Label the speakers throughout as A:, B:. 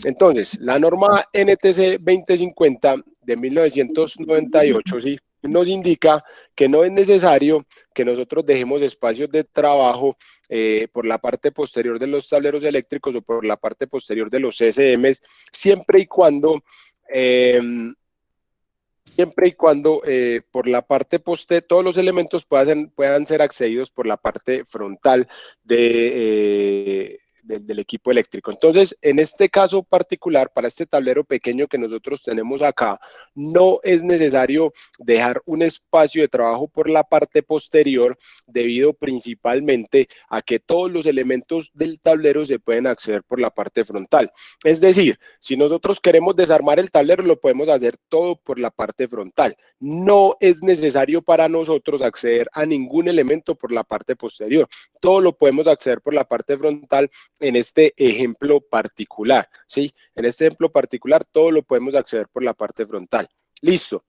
A: Entonces, la norma NTC 2050 de 1998, ¿sí?, nos indica que no es necesario que nosotros dejemos espacios de trabajo por la parte posterior de los tableros eléctricos o por la parte posterior de los CSMs, siempre y cuando por la parte posterior todos los elementos puedan ser accedidos por la parte frontal del equipo eléctrico. Entonces, en este caso particular, para este tablero pequeño que nosotros tenemos acá, no es necesario dejar un espacio de trabajo por la parte posterior, debido principalmente a que todos los elementos del tablero se pueden acceder por la parte frontal. Es decir, si nosotros queremos desarmar el tablero, lo podemos hacer todo por la parte frontal. No es necesario para nosotros acceder a ningún elemento por la parte posterior. Todo lo podemos acceder por la parte frontal en este ejemplo particular, ¿sí? En este ejemplo particular, todo lo podemos acceder por la parte frontal. Listo.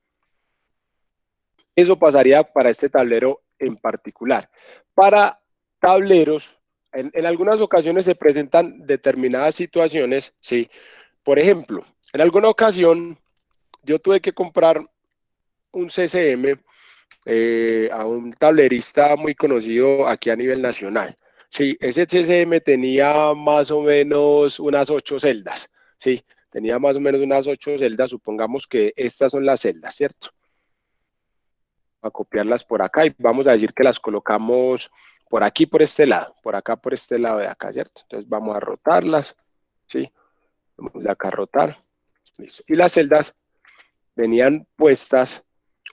A: Eso pasaría para este tablero en particular. Para tableros, en algunas ocasiones se presentan determinadas situaciones, ¿sí? Por ejemplo, en alguna ocasión yo tuve que comprar un CCM a un tablerista muy conocido aquí a nivel nacional. Sí, ese CCM tenía más o menos unas 8 celdas, sí, tenía más o menos unas 8 celdas, supongamos que estas son las celdas, ¿cierto? A copiarlas por acá y vamos a decir que las colocamos por aquí, por este lado, por acá, por este lado de acá, ¿cierto? Entonces vamos a rotarlas, ¿sí? Vamos de acá a rotar, listo. Y las celdas venían puestas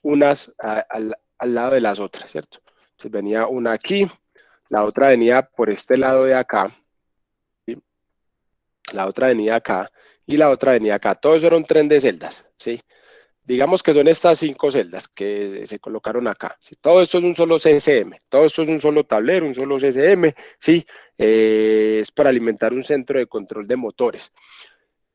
A: unas al lado de las otras, ¿cierto? Entonces venía una aquí, la otra venía por este lado de acá, ¿sí? La otra venía acá y la otra venía acá. Todo eso era un tren de celdas, ¿sí? Digamos que son estas 5 celdas que se colocaron acá. ¿Sí? Todo esto es un solo CCM, todo esto es un solo tablero, un solo CCM, ¿sí? Es para alimentar un centro de control de motores.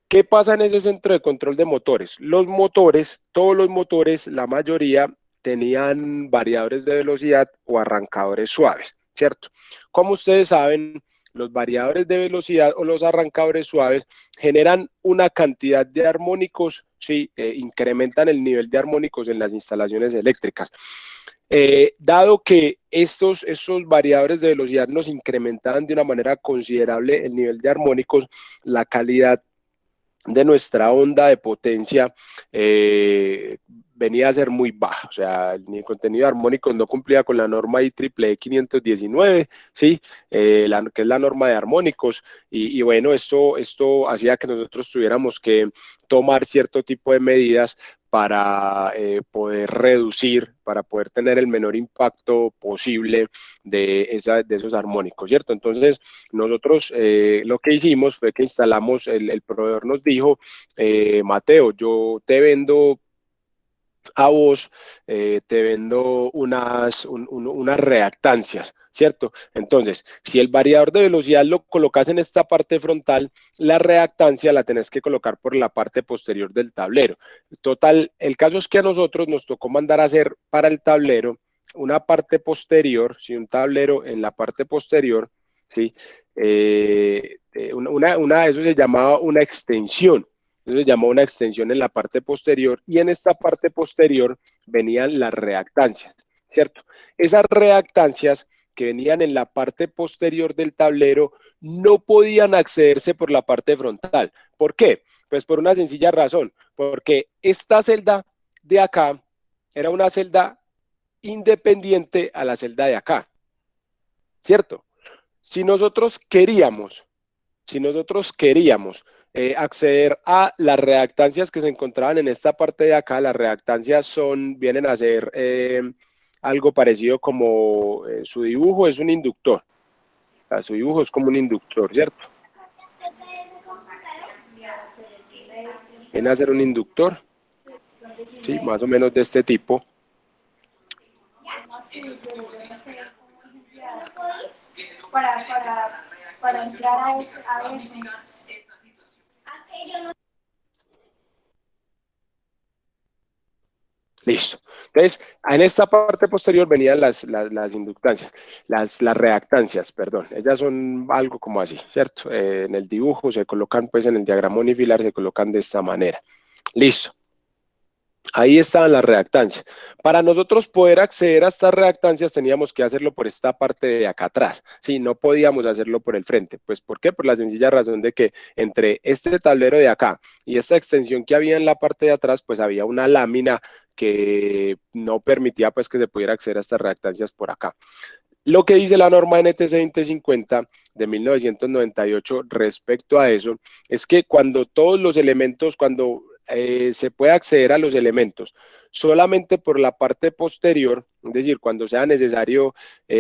A: ¿Qué pasa en ese centro de control de motores? Los motores, todos los motores, la mayoría tenían variadores de velocidad o arrancadores suaves, ¿cierto? Como ustedes saben, los variadores de velocidad o los arrancadores suaves generan una cantidad de armónicos, ¿sí? Incrementan el nivel de armónicos en las instalaciones eléctricas. Dado que estos variadores de velocidad nos incrementaban de una manera considerable el nivel de armónicos, la calidad de nuestra onda de potencia venía a ser muy baja, o sea, el contenido armónico no cumplía con la norma IEEE 519, ¿sí? Que es la norma de armónicos, y bueno, esto hacía que nosotros tuviéramos que tomar cierto tipo de medidas para poder reducir, para poder tener el menor impacto posible de esos armónicos, ¿cierto? Entonces, nosotros lo que hicimos fue que instalamos, el proveedor nos dijo, Mateo, yo te vendo a vos, te vendo unas reactancias, ¿cierto? Entonces, si el variador de velocidad lo colocas en esta parte frontal, la reactancia la tenés que colocar por la parte posterior del tablero. Total, el caso es que a nosotros nos tocó mandar a hacer para el tablero una parte posterior, ¿sí? Un tablero en la parte posterior, ¿sí? Eso se llamaba una extensión. Eso se llamó una extensión en la parte posterior, y en esta parte posterior venían las reactancias, ¿cierto? Esas reactancias que venían en la parte posterior del tablero no podían accederse por la parte frontal. ¿Por qué? Pues por una sencilla razón, porque esta celda de acá era una celda independiente a la celda de acá, ¿cierto? Si nosotros queríamos acceder a las reactancias que se encontraban en esta parte de acá, las reactancias vienen a ser algo parecido como su dibujo es un inductor. O sea, su dibujo es como un inductor, ¿cierto? Viene a ser un inductor, ¿sí? Más o menos de este tipo.
B: Para entrar a eso.
A: Listo. Entonces, en esta parte posterior venían las inductancias, las reactancias, perdón. Ellas son algo como así, ¿cierto? En el dibujo se colocan, pues en el diagrama unifilar se colocan de esta manera. Listo. Ahí estaban las reactancias. Para nosotros poder acceder a estas reactancias teníamos que hacerlo por esta parte de acá atrás. Sí, no podíamos hacerlo por el frente. Pues, ¿por qué? Por la sencilla razón de que entre este tablero de acá y esta extensión que había en la parte de atrás, pues había una lámina que no permitía pues que se pudiera acceder a estas reactancias por acá. Lo que dice la norma NTC 2050 de 1998 respecto a eso es que cuando todos los elementos, cuando se puede acceder a los elementos solamente por la parte posterior, es decir, cuando sea necesario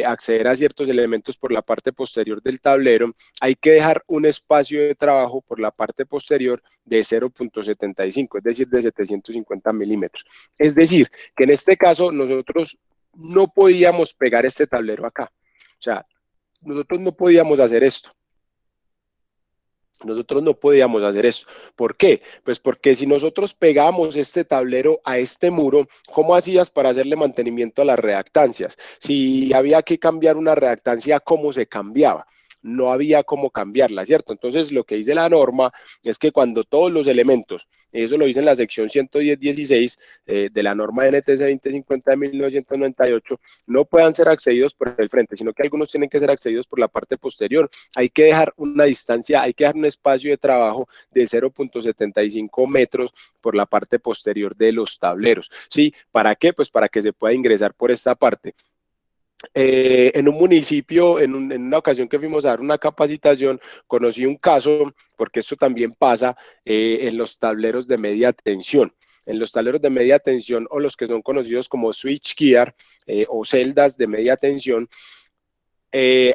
A: acceder a ciertos elementos por la parte posterior del tablero, hay que dejar un espacio de trabajo por la parte posterior de 0.75, es decir, de 750 milímetros. Es decir, que en este caso nosotros no podíamos pegar este tablero acá. O sea, nosotros no podíamos hacer esto. Nosotros no podíamos hacer eso. ¿Por qué? Pues porque si nosotros pegamos este tablero a este muro, ¿cómo hacías para hacerle mantenimiento a las reactancias? Si había que cambiar una reactancia, ¿cómo se cambiaba? No había cómo cambiarla, ¿cierto? Entonces, lo que dice la norma es que cuando todos los elementos, eso lo dice en la sección 110.16 de la norma NTC 2050 de 1998, no puedan ser accedidos por el frente, sino que algunos tienen que ser accedidos por la parte posterior. Hay que dejar una distancia, hay que dejar un espacio de trabajo de 0.75 metros por la parte posterior de los tableros. ¿Sí? ¿Para qué? Pues para que se pueda ingresar por esta parte. En un municipio, en una ocasión que fuimos a dar una capacitación, conocí un caso, porque esto también pasa en los tableros de media tensión. En los tableros de media tensión o los que son conocidos como switchgear o celdas de media tensión,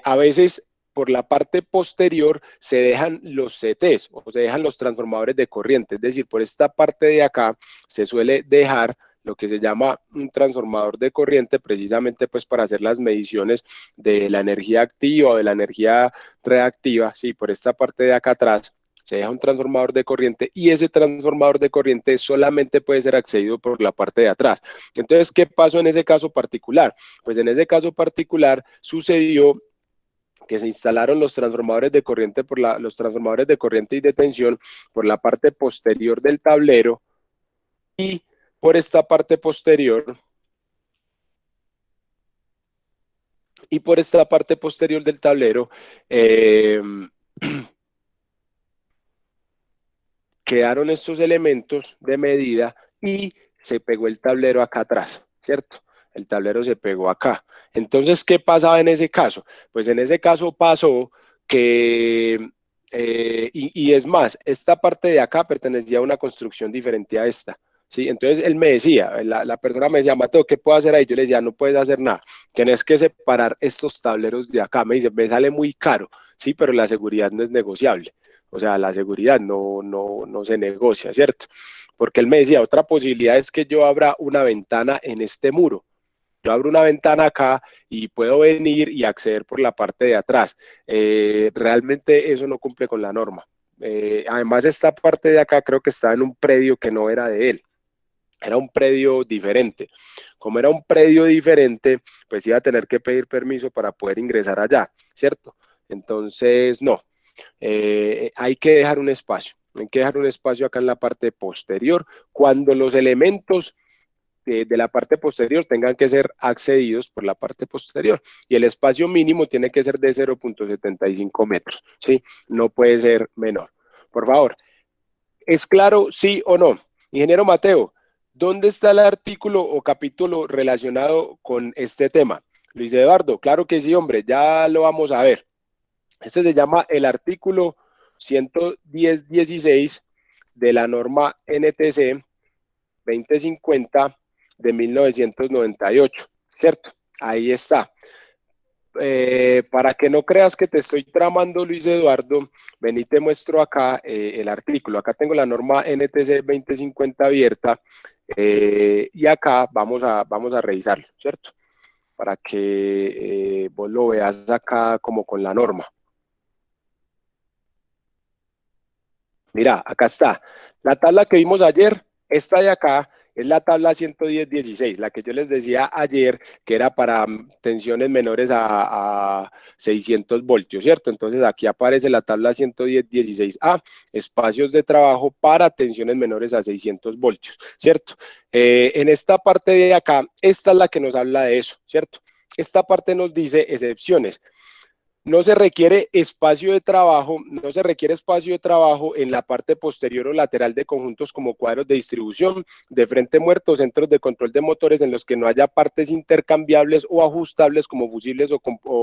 A: a veces por la parte posterior se dejan los CTs o se dejan los transformadores de corriente, es decir, por esta parte de acá se suele dejar lo que se llama un transformador de corriente, precisamente pues para hacer las mediciones de la energía activa o de la energía reactiva. Sí, por esta parte de acá atrás se deja un transformador de corriente y ese transformador de corriente solamente puede ser accedido por la parte de atrás. Entonces, ¿qué pasó en ese caso particular? Pues en ese caso particular sucedió que se instalaron los transformadores de corriente los transformadores de corriente y de tensión por la parte posterior del tablero y por esta parte posterior del tablero quedaron estos elementos de medida y se pegó el tablero acá atrás, ¿cierto? El tablero se pegó acá. Entonces, ¿qué pasaba en ese caso? Pues en ese caso pasó que, y es más, esta parte de acá pertenecía a una construcción diferente a esta. ¿Sí? Entonces él me decía, la persona me decía, Mateo, ¿qué puedo hacer ahí? Yo le decía, no puedes hacer nada, tienes que separar estos tableros de acá. Me dice, me sale muy caro, sí, pero la seguridad no es negociable. O sea, la seguridad no se negocia, ¿cierto? Porque él me decía, otra posibilidad es que yo abra una ventana en este muro. Yo abro una ventana acá y puedo venir y acceder por la parte de atrás. Realmente eso no cumple con la norma. Además, esta parte de acá creo que estaba en un predio que no era de él. Era un predio diferente. Como era un predio diferente, pues iba a tener que pedir permiso para poder ingresar allá, ¿cierto? Entonces, no, hay que dejar un espacio. Hay que dejar un espacio acá en la parte posterior cuando los elementos de la parte posterior tengan que ser accedidos por la parte posterior y el espacio mínimo tiene que ser de 0.75 metros, ¿sí? No puede ser menor. Por favor, ¿es claro sí o no? Ingeniero Mateo, ¿dónde está el artículo o capítulo relacionado con este tema? Luis Eduardo, claro que sí, hombre, ya lo vamos a ver. Este se llama el artículo 110.16 de la norma NTC 2050 de 1998, ¿cierto? Ahí está. Para que no creas que te estoy tramando, Luis Eduardo, ven y te muestro acá el artículo. Acá tengo la norma NTC 2050 abierta y acá vamos a revisarlo, ¿cierto? Para que vos lo veas acá como con la norma. Mira, acá está. La tabla que vimos ayer, esta de acá, es la tabla 110.16, la que yo les decía ayer, que era para tensiones menores a 600 voltios, ¿cierto? Entonces aquí aparece la tabla 110.16A, espacios de trabajo para tensiones menores a 600 voltios, ¿cierto? En esta parte de acá, esta es la que nos habla de eso, ¿cierto? Esta parte nos dice excepciones. No se requiere espacio de trabajo, no se requiere espacio de trabajo en la parte posterior o lateral de conjuntos como cuadros de distribución, de frente muerto, centros de control de motores en los que no haya partes intercambiables o ajustables como fusibles o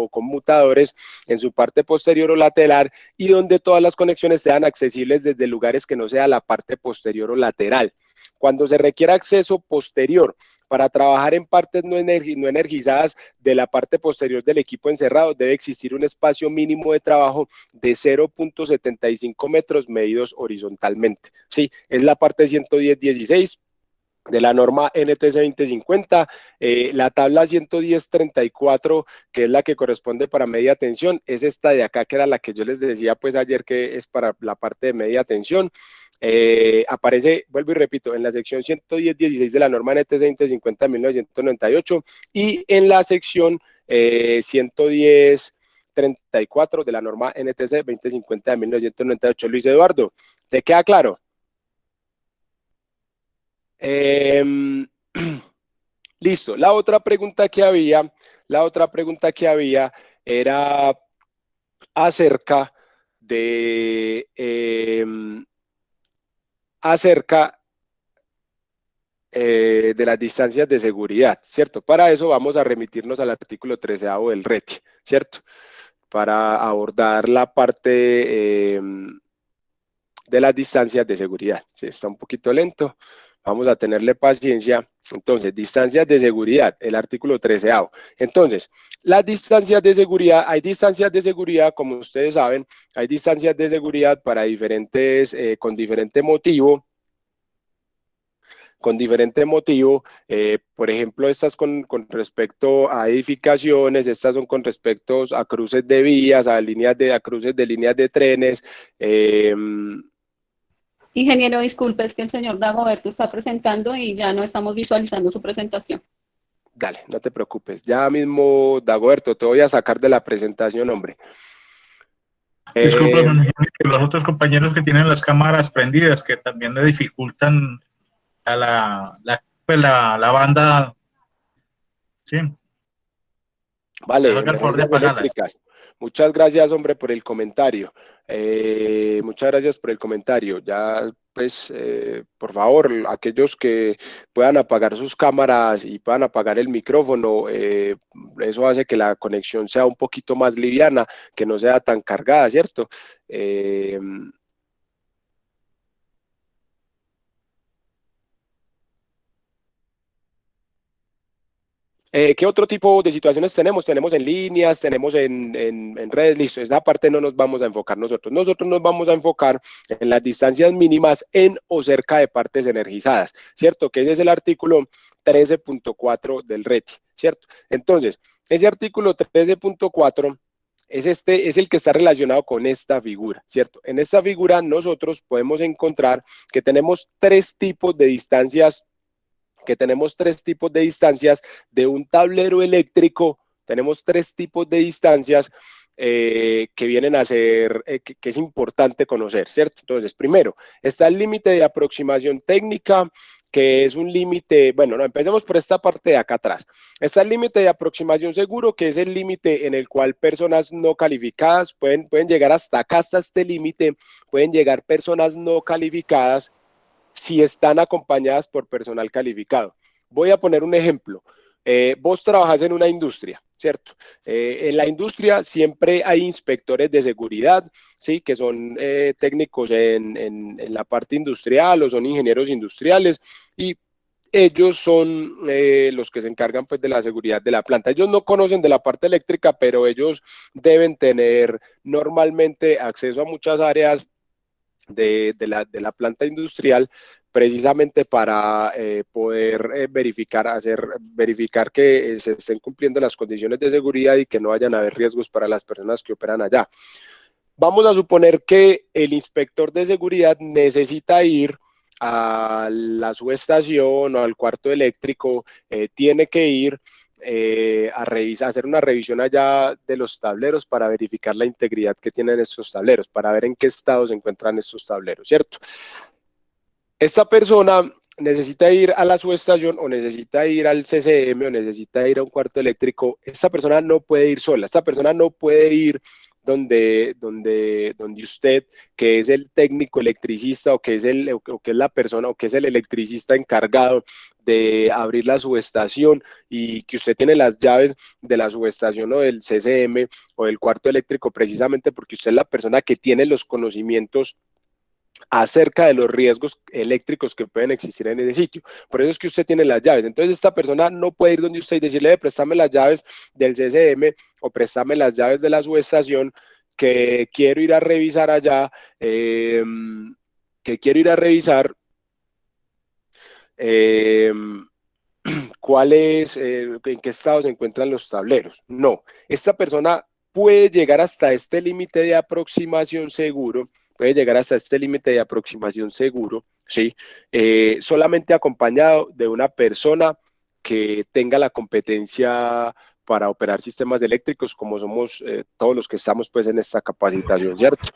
A: conmutadores en su parte posterior o lateral, y donde todas las conexiones sean accesibles desde lugares que no sea la parte posterior o lateral. Cuando se requiere acceso posterior para trabajar en partes no energizadas de la parte posterior del equipo encerrado, debe existir un espacio mínimo de trabajo de 0.75 metros medidos horizontalmente. Sí, es la parte 110.16 de la norma NTC 2050, la tabla 110.34, que es la que corresponde para media tensión, es esta de acá, que era la que yo les decía pues ayer, que es para la parte de media tensión. Aparece, vuelvo y repito, en la sección 110.16 de la norma NTC 2050 de 1998 y en la sección 110.34 de la norma NTC 2050 de 1998. Luis Eduardo, ¿te queda claro? Listo. La otra pregunta que había era acerca de acerca de las distancias de seguridad, ¿cierto? Para eso vamos a remitirnos al artículo 13º del RETI, ¿cierto? Para abordar la parte de las distancias de seguridad. Sí, está un poquito lento, vamos a tenerle paciencia. Entonces, distancias de seguridad, el artículo 13º. Entonces, las distancias de seguridad, hay distancias de seguridad, como ustedes saben, hay distancias de seguridad para diferentes, con diferente motivo, por ejemplo, estas con respecto a edificaciones, estas son con respecto a cruces de vías, a cruces de líneas de trenes.
C: Ingeniero, disculpe, es que el señor Dagoberto está presentando y ya no estamos visualizando su presentación.
A: Dale, no te preocupes. Ya mismo, Dagoberto, te voy a sacar de la presentación, hombre.
D: Disculpe, los otros compañeros que tienen las cámaras prendidas, que también le dificultan a la banda. Sí.
A: Vale, eléctricas. Muchas gracias, hombre, por el comentario. Muchas gracias por el comentario. Ya, pues, por favor, aquellos que puedan apagar sus cámaras y puedan apagar el micrófono, eso hace que la conexión sea un poquito más liviana, que no sea tan cargada, ¿cierto? ¿Qué otro tipo de situaciones tenemos? Tenemos en líneas, tenemos en redes, listo. Esa parte no nos vamos a enfocar nosotros. Nosotros nos vamos a enfocar en las distancias mínimas en o cerca de partes energizadas, ¿cierto? Que ese es el artículo 13.4 del RETI, ¿cierto? Entonces, ese artículo 13.4 es el que está relacionado con esta figura, ¿cierto? En esta figura nosotros podemos encontrar que tenemos tres tipos de distancias de un tablero eléctrico. Tenemos tres tipos de distancias que vienen a ser, que es importante conocer, ¿cierto? Entonces, primero, está el límite de aproximación técnica, que es un límite, bueno, no, empecemos por esta parte de acá atrás. Está el límite de aproximación seguro, que es el límite en el cual personas no calificadas pueden llegar hasta acá, hasta este límite, pueden llegar personas no calificadas si están acompañadas por personal calificado. Voy a poner un ejemplo. Vos trabajás en una industria, ¿cierto? En la industria siempre hay inspectores de seguridad, ¿sí? Que son técnicos en la parte industrial o son ingenieros industriales y ellos son los que se encargan pues de la seguridad de la planta. Ellos no conocen de la parte eléctrica, pero ellos deben tener normalmente acceso a muchas áreas de la planta industrial, precisamente para poder verificar que se estén cumpliendo las condiciones de seguridad y que no vayan a haber riesgos para las personas que operan allá. Vamos a suponer que el inspector de seguridad necesita ir a la subestación o al cuarto eléctrico, tiene que ir a revisar, hacer una revisión allá de los tableros para verificar la integridad que tienen estos tableros, para ver en qué estado se encuentran estos tableros, ¿cierto? Esta persona necesita ir a la subestación o necesita ir al CCM o necesita ir a un cuarto eléctrico. Esta persona no puede ir sola, esta persona no puede ir donde usted, que es el técnico electricista o que es la persona o que es el electricista encargado de abrir la subestación y que usted tiene las llaves de la subestación o del CCM o del cuarto eléctrico precisamente porque usted es la persona que tiene los conocimientos acerca de los riesgos eléctricos que pueden existir en ese sitio. Por eso es que usted tiene las llaves. Entonces esta persona no puede ir donde usted y decirle, préstame las llaves del CCM o préstame las llaves de la subestación que quiero ir a revisar allá, en qué estado se encuentran los tableros. No, esta persona puede llegar hasta este límite de aproximación seguro, ¿sí? Solamente acompañado de una persona que tenga la competencia para operar sistemas eléctricos, como somos todos los que estamos pues en esta capacitación, ¿cierto?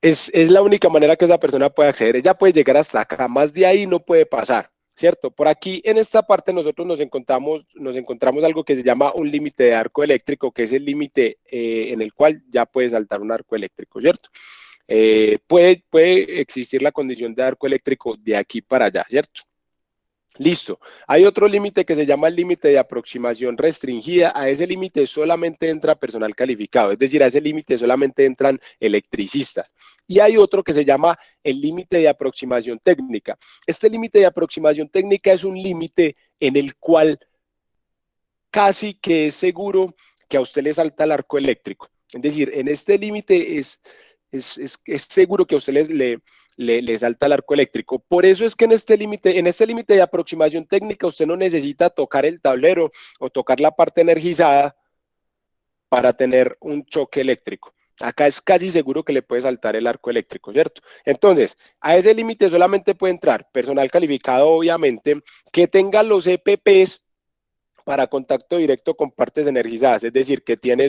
A: Es la única manera que esa persona puede acceder. Ella puede llegar hasta acá, más de ahí no puede pasar, ¿cierto? Por aquí en esta parte nosotros nos encontramos algo que se llama un límite de arco eléctrico, que es el límite en el cual ya puede saltar un arco eléctrico, ¿cierto? Puede existir la condición de arco eléctrico de aquí para allá, ¿cierto? Listo. Hay otro límite que se llama el límite de aproximación restringida. A ese límite solamente entra personal calificado, es decir, a ese límite solamente entran electricistas. Y hay otro que se llama el límite de aproximación técnica. Este límite de aproximación técnica es un límite en el cual casi que es seguro que a usted le salta el arco eléctrico. Es decir, en este límite es seguro que a usted le salta el arco eléctrico. Por eso es que en este límite de aproximación técnica usted no necesita tocar el tablero o tocar la parte energizada para tener un choque eléctrico. Acá es casi seguro que le puede saltar el arco eléctrico, ¿cierto? Entonces, a ese límite solamente puede entrar personal calificado, obviamente, que tenga los EPPs para contacto directo con partes energizadas, es decir, que tiene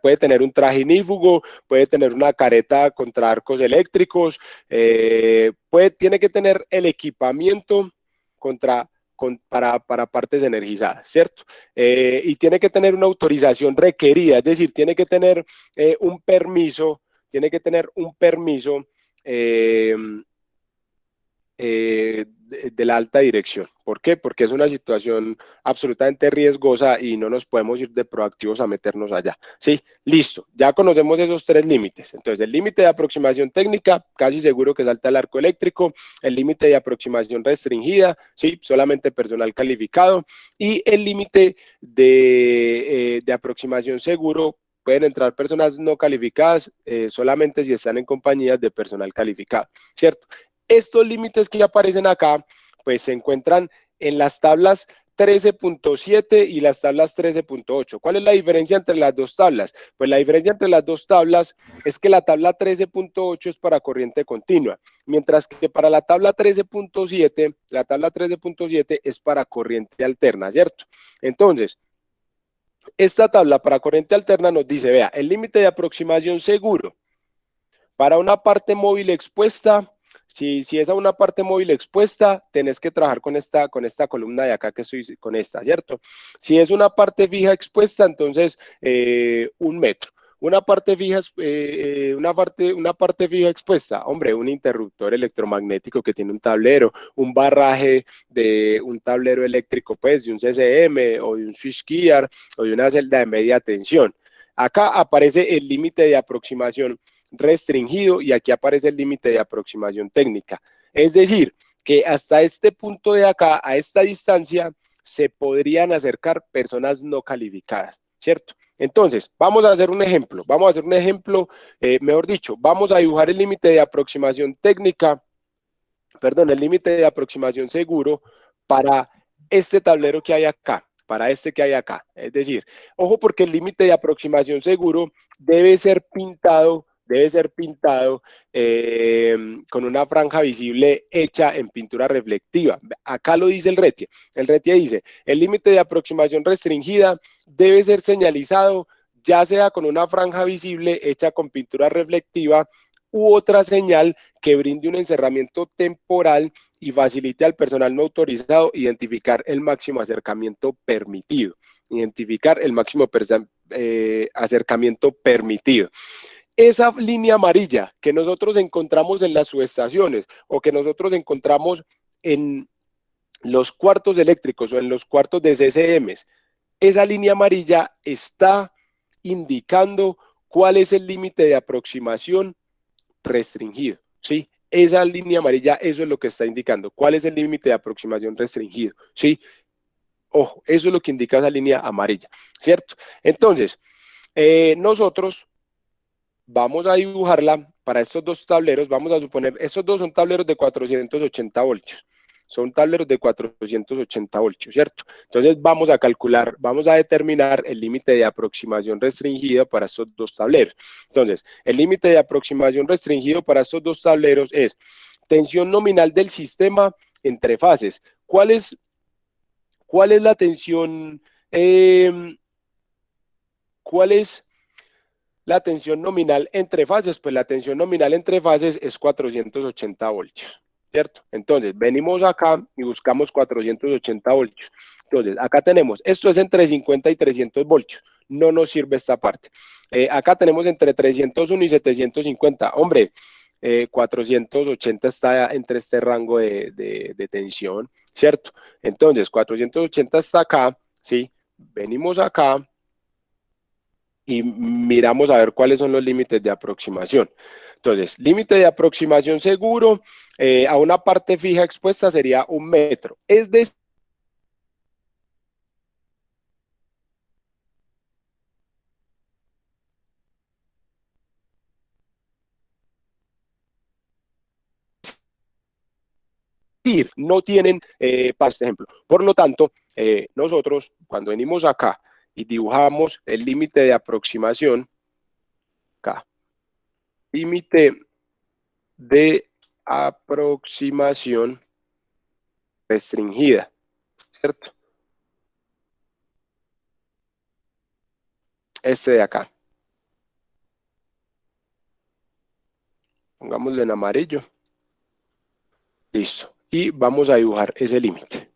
A: puede tener un traje inífugo, puede tener una careta contra arcos eléctricos, tiene que tener el equipamiento para partes energizadas, ¿cierto? Y tiene que tener una autorización requerida, es decir, tiene que tener un permiso, de la alta dirección. ¿Por qué? Porque es una situación absolutamente riesgosa y no nos podemos ir de proactivos a meternos allá. Sí, listo, ya conocemos esos tres límites. Entonces, el límite de aproximación técnica, casi seguro que salta el arco eléctrico, el límite de aproximación restringida, sí, solamente personal calificado, y el límite de aproximación seguro, pueden entrar personas no calificadas solamente si están en compañías de personal calificado, ¿cierto? Estos límites que aparecen acá, pues se encuentran en las tablas 13.7 y las tablas 13.8. ¿Cuál es la diferencia entre las dos tablas? Pues la diferencia entre las dos tablas es que la tabla 13.8 es para corriente continua, mientras que para la tabla 13.7 es para corriente alterna, ¿cierto? Entonces, esta tabla para corriente alterna nos dice, vea, el límite de aproximación seguro para una parte móvil expuesta. Si es a una parte móvil expuesta, tenés que trabajar con esta columna de acá que estoy con esta, ¿cierto? Si es una parte fija expuesta, entonces 1 metro. Una parte fija expuesta, hombre, un interruptor electromagnético que tiene un tablero, un barraje de un tablero eléctrico, pues, de un CCM o de un switchgear o de una celda de media tensión. Acá aparece el límite de aproximación restringido y aquí aparece el límite de aproximación técnica. Es decir, que hasta este punto de acá, a esta distancia, se podrían acercar personas no calificadas, ¿cierto? Entonces, vamos a hacer un ejemplo, mejor dicho, vamos a dibujar el límite de aproximación técnica, perdón, el límite de aproximación seguro para este tablero que hay acá, Es decir, ojo porque el límite de aproximación seguro debe ser pintado debe ser pintado con una franja visible hecha en pintura reflectiva. Acá lo dice el RETIE. El RETIE dice, el límite de aproximación restringida debe ser señalizado ya sea con una franja visible hecha con pintura reflectiva u otra señal que brinde un encerramiento temporal y facilite al personal no autorizado identificar el máximo acercamiento permitido. Identificar el máximo acercamiento permitido. Esa línea amarilla que nosotros encontramos en las subestaciones o que nosotros encontramos en los cuartos eléctricos o en los cuartos de CCMs, esa línea amarilla está indicando cuál es el límite de aproximación restringido, ¿sí? Esa línea amarilla, eso es lo que está indicando, cuál es el límite de aproximación restringido, ¿sí? Ojo, eso es lo que indica esa línea amarilla, ¿cierto? Entonces, nosotros vamos a dibujarla para estos dos tableros, vamos a suponer, estos dos son tableros de 480 voltios, son tableros de 480 voltios, ¿cierto? Entonces vamos a calcular, vamos a determinar el límite de aproximación restringido para estos dos tableros. Entonces, el límite de aproximación restringido para estos dos tableros es tensión nominal del sistema entre fases. ¿Cuál es la tensión? ¿Cuál es la tensión nominal entre fases? Pues la tensión nominal entre fases es 480 voltios, ¿cierto? Entonces, venimos acá y buscamos 480 voltios. Entonces, acá tenemos, esto es entre 50 y 300 voltios. No nos sirve esta parte. Acá tenemos entre 301 y 750. Hombre, 480 está entre este rango de tensión, ¿cierto? Entonces, 480 está acá, ¿sí? Venimos acá y miramos a ver cuáles son los límites de aproximación. Entonces, límite de aproximación seguro a una parte fija expuesta sería 1 metro. Es decir, no tienen para este ejemplo. Por lo tanto, nosotros cuando venimos acá y dibujamos el límite de aproximación, acá, límite de aproximación restringida, ¿cierto? Este de acá. Pongámoslo en amarillo. Listo. Y vamos a dibujar ese límite.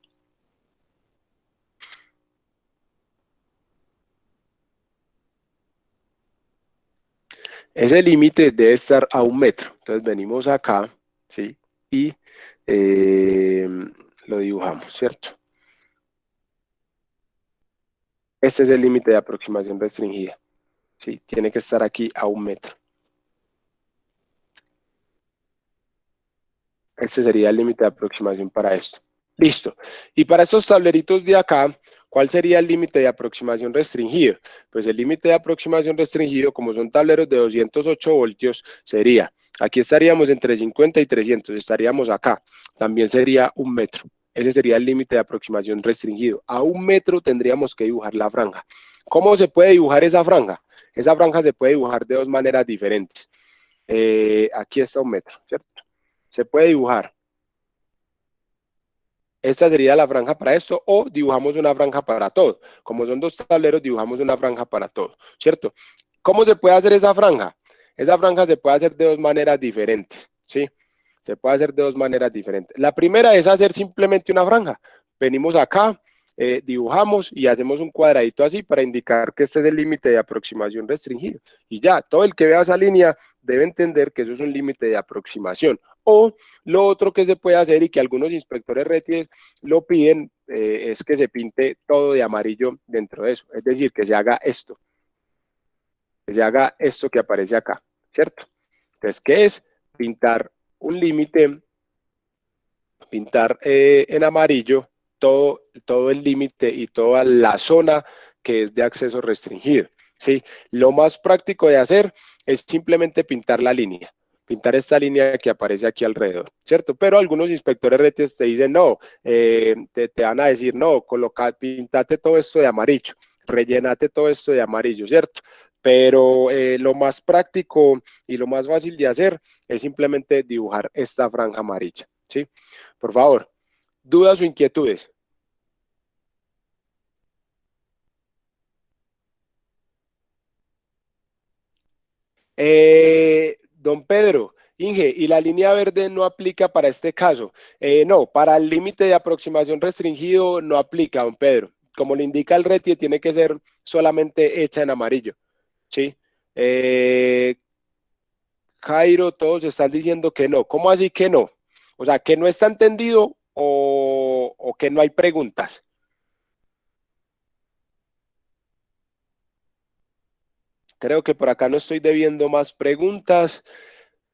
A: Ese límite debe estar a 1 metro. Entonces venimos acá, ¿sí? Y lo dibujamos, ¿cierto? Este es el límite de aproximación restringida. ¿Sí? Tiene que estar aquí a 1 metro. Este sería el límite de aproximación para esto. Listo. Y para estos tableritos de acá, ¿cuál sería el límite de aproximación restringido? Pues el límite de aproximación restringido, como son tableros de 208 voltios, sería, aquí estaríamos entre 50 y 300, estaríamos acá. También sería 1 metro. Ese sería el límite de aproximación restringido. A 1 metro tendríamos que dibujar la franja. ¿Cómo se puede dibujar esa franja? Esa franja se puede dibujar de dos maneras diferentes. Aquí está 1 metro, ¿cierto? Se puede dibujar. Esta sería la franja para esto, o dibujamos una franja para todo. Como son dos tableros, dibujamos una franja para todo, ¿cierto? ¿Cómo se puede hacer esa franja? Esa franja se puede hacer de dos maneras diferentes, ¿sí? Se puede hacer de dos maneras diferentes. La primera es hacer simplemente una franja. Venimos acá, dibujamos y hacemos un cuadradito así para indicar que este es el límite de aproximación restringido. Y ya, todo el que vea esa línea debe entender que eso es un límite de aproximación. O lo otro que se puede hacer y que algunos inspectores RETIE lo piden es que se pinte todo de amarillo dentro de eso. Es decir, que se haga esto. Que se haga esto que aparece acá, ¿cierto? Entonces, ¿qué es? Pintar un límite, pintar en amarillo todo el límite y toda la zona que es de acceso restringido, ¿sí? Lo más práctico de hacer es simplemente pintar la línea. Pintar esta línea que aparece aquí alrededor, ¿cierto? Pero algunos inspectores RETIE te dicen, no, te van a decir, no, pintate todo esto de amarillo. rellenate todo esto de amarillo, ¿cierto? Pero lo más práctico y lo más fácil de hacer es simplemente dibujar esta franja amarilla, ¿sí? Por favor, ¿dudas o inquietudes? Don Pedro, Inge, ¿y la línea verde no aplica para este caso? No, para el límite de aproximación restringido no aplica, don Pedro. Como le indica el RETIE, tiene que ser solamente hecha en amarillo, ¿sí? Eh, Jairo, todos están diciendo que no. ¿Cómo así que no? O sea, que no está entendido o que no hay preguntas. Creo que por acá no estoy debiendo más preguntas.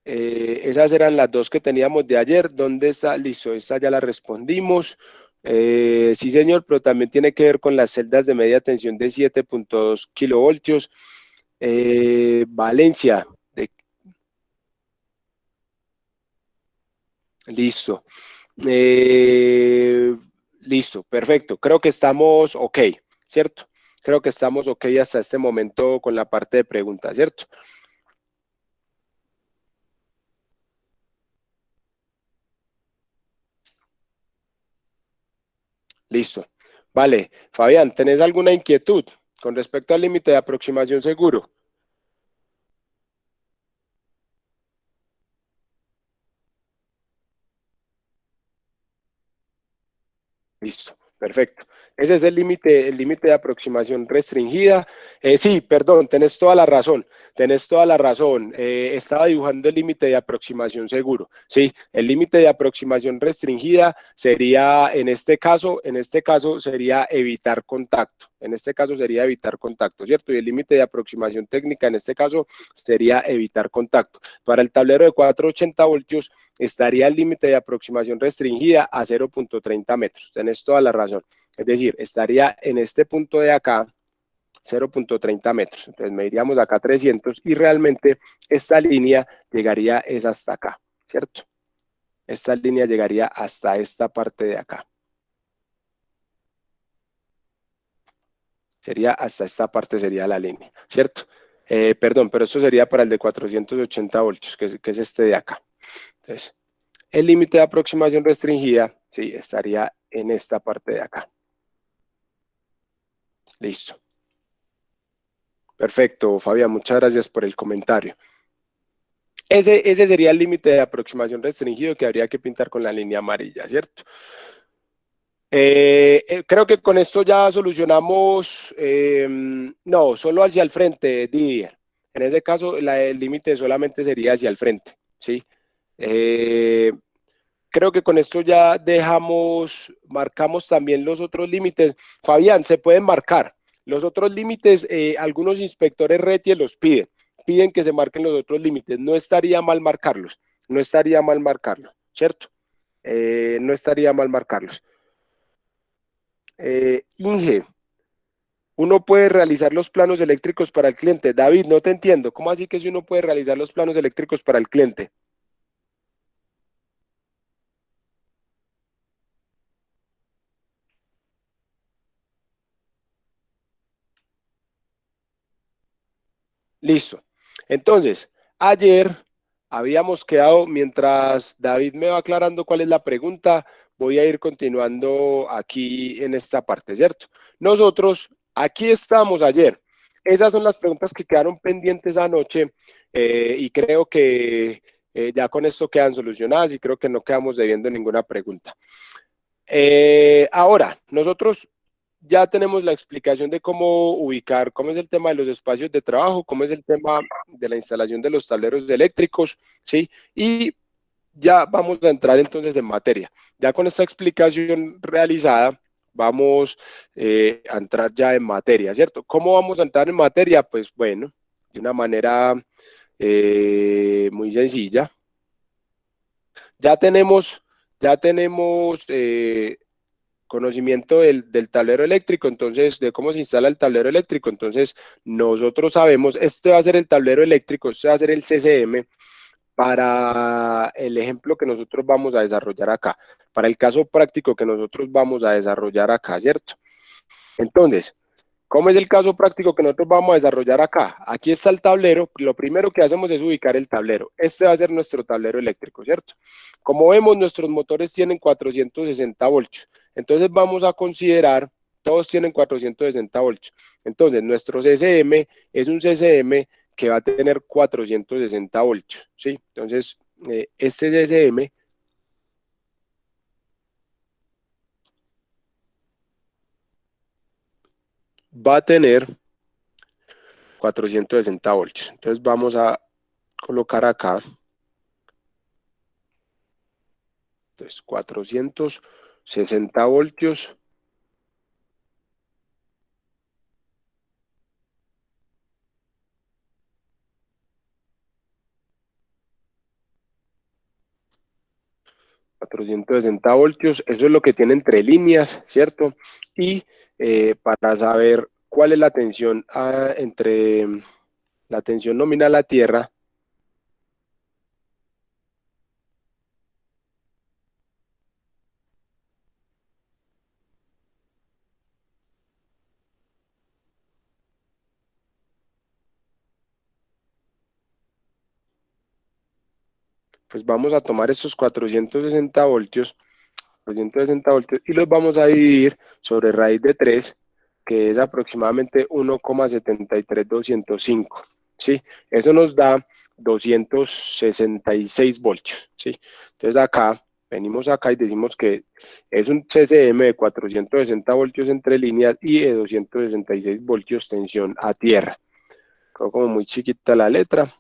A: Esas eran las dos que teníamos de ayer. ¿Dónde está? Listo, esta ya la respondimos. Sí, señor, pero también tiene que ver con las celdas de media tensión de 7.2 kilovoltios. Valencia, listo. Eh, Listo, perfecto. Creo que estamos ok, ¿cierto? Creo que estamos ok hasta este momento con la parte de preguntas, ¿cierto? Listo. Vale, Fabián, ¿tenés alguna inquietud con respecto al límite de aproximación seguro? Listo, perfecto. Ese es el límite de aproximación restringida. Sí, perdón, tenés toda la razón, tenés toda la razón. Estaba dibujando el límite de aproximación seguro. Sí, el límite de aproximación restringida sería, en este caso sería evitar contacto. En este caso sería evitar contacto, ¿cierto? Y el límite de aproximación técnica en este caso sería evitar contacto. Para el tablero de 480 voltios estaría el límite de aproximación restringida a 0.30 metros. Tenés toda la razón. Es decir, estaría en este punto de acá, 0.30 metros. Entonces mediríamos acá 300 y realmente esta línea llegaría es hasta acá, ¿cierto? Esta línea llegaría hasta esta parte de acá. Sería hasta esta parte sería la línea, ¿cierto? Perdón, pero esto sería para el de 480 voltios, que es este de acá. Entonces, el límite de aproximación restringida, sí, estaría en esta parte de acá. Listo. Perfecto, Fabián, muchas gracias por el comentario. Ese sería el límite de aproximación restringido que habría que pintar con la línea amarilla, ¿cierto? Creo que con esto ya solucionamos, no, solo hacia el frente, Didier. En ese caso, el límite solamente sería hacia el frente, ¿sí? Creo que con esto ya marcamos también los otros límites. Fabián, se pueden marcar. Los otros límites, algunos inspectores RETIE los piden que se marquen los otros límites. No estaría mal marcarlos, no estaría mal marcarlos, ¿cierto? No estaría mal marcarlos. Inge, uno puede realizar los planos eléctricos para el cliente. David, no te entiendo. ¿Cómo así que si uno puede realizar los planos eléctricos para el cliente? Listo. Entonces, ayer habíamos quedado, mientras David me va aclarando cuál es la pregunta, voy a ir continuando aquí en esta parte, ¿cierto? Nosotros, aquí estamos ayer. Esas son las preguntas que quedaron pendientes anoche y creo que ya con esto quedan solucionadas y creo que no quedamos debiendo ninguna pregunta. Ahora, nosotros ya tenemos la explicación de cómo ubicar, cómo es el tema de los espacios de trabajo, cómo es el tema de la instalación de los tableros eléctricos, ¿sí? Y ya vamos a entrar entonces en materia. Ya con esta explicación realizada, vamos a entrar ya en materia, ¿cierto? ¿Cómo vamos a entrar en materia? Pues bueno, de una manera muy sencilla. Ya tenemos conocimiento del tablero eléctrico, entonces, de cómo se instala el tablero eléctrico. Entonces, nosotros sabemos, este va a ser el tablero eléctrico, este va a ser el CCM para el ejemplo que nosotros vamos a desarrollar acá, para el caso práctico que nosotros vamos a desarrollar acá, ¿cierto? Entonces, ¿Cómo es el caso práctico que nosotros vamos a desarrollar acá? Aquí está el tablero, lo primero que hacemos es ubicar el tablero. Este va a ser nuestro tablero eléctrico, ¿cierto? Como vemos, nuestros motores tienen 460 voltios. Entonces vamos a considerar, todos tienen 460 voltios. Entonces nuestro CCM es un CCM que va a tener 460 voltios, ¿sí? Entonces, este CCM va a tener 460 voltios. Entonces vamos a colocar acá. Entonces 460 voltios. $460, eso es lo que tiene entre líneas, ¿cierto? Y para saber cuál es la tensión entre la tensión nominal a tierra, pues vamos a tomar estos 460 voltios, y los vamos a dividir sobre raíz de 3, que es aproximadamente 1,73205, ¿sí? Eso nos da 266 voltios, ¿sí? Entonces acá, venimos acá y decimos que es un CCM de 460 voltios entre líneas y de 266 voltios tensión a tierra. Quedó como muy chiquita la letra.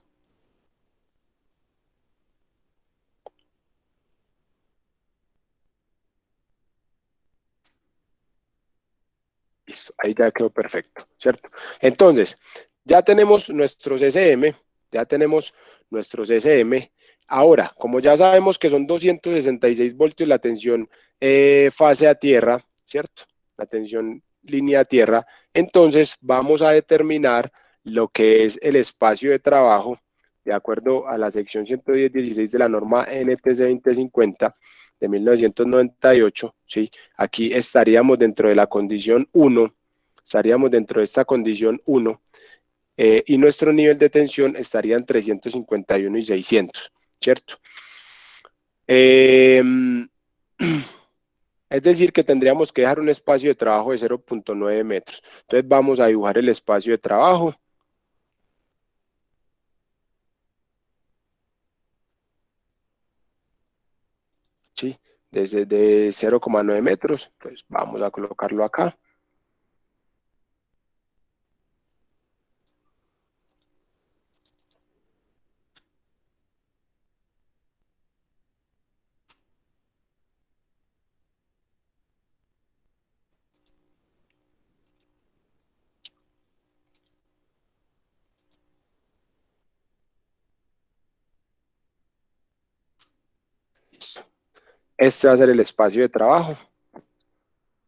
A: Listo, ahí ya quedó perfecto, ¿cierto? Entonces, ya tenemos nuestro CCM, ya tenemos nuestro CCM. Ahora, como ya sabemos que son 266 voltios la tensión fase a tierra, ¿cierto? La tensión línea a tierra, entonces vamos a determinar lo que es el espacio de trabajo, de acuerdo a la sección 110.16 de la norma NTC 2050 de 1998, ¿sí? Aquí estaríamos dentro de la condición 1, estaríamos dentro de esta condición 1, y nuestro nivel de tensión estaría en 351 y 600, ¿cierto? Es decir, que tendríamos que dejar un espacio de trabajo de 0.9 metros. Entonces vamos a dibujar el espacio de trabajo. ¿Sí? Desde 0,9 metros, pues vamos a colocarlo acá. Listo. Este va a ser el espacio de trabajo,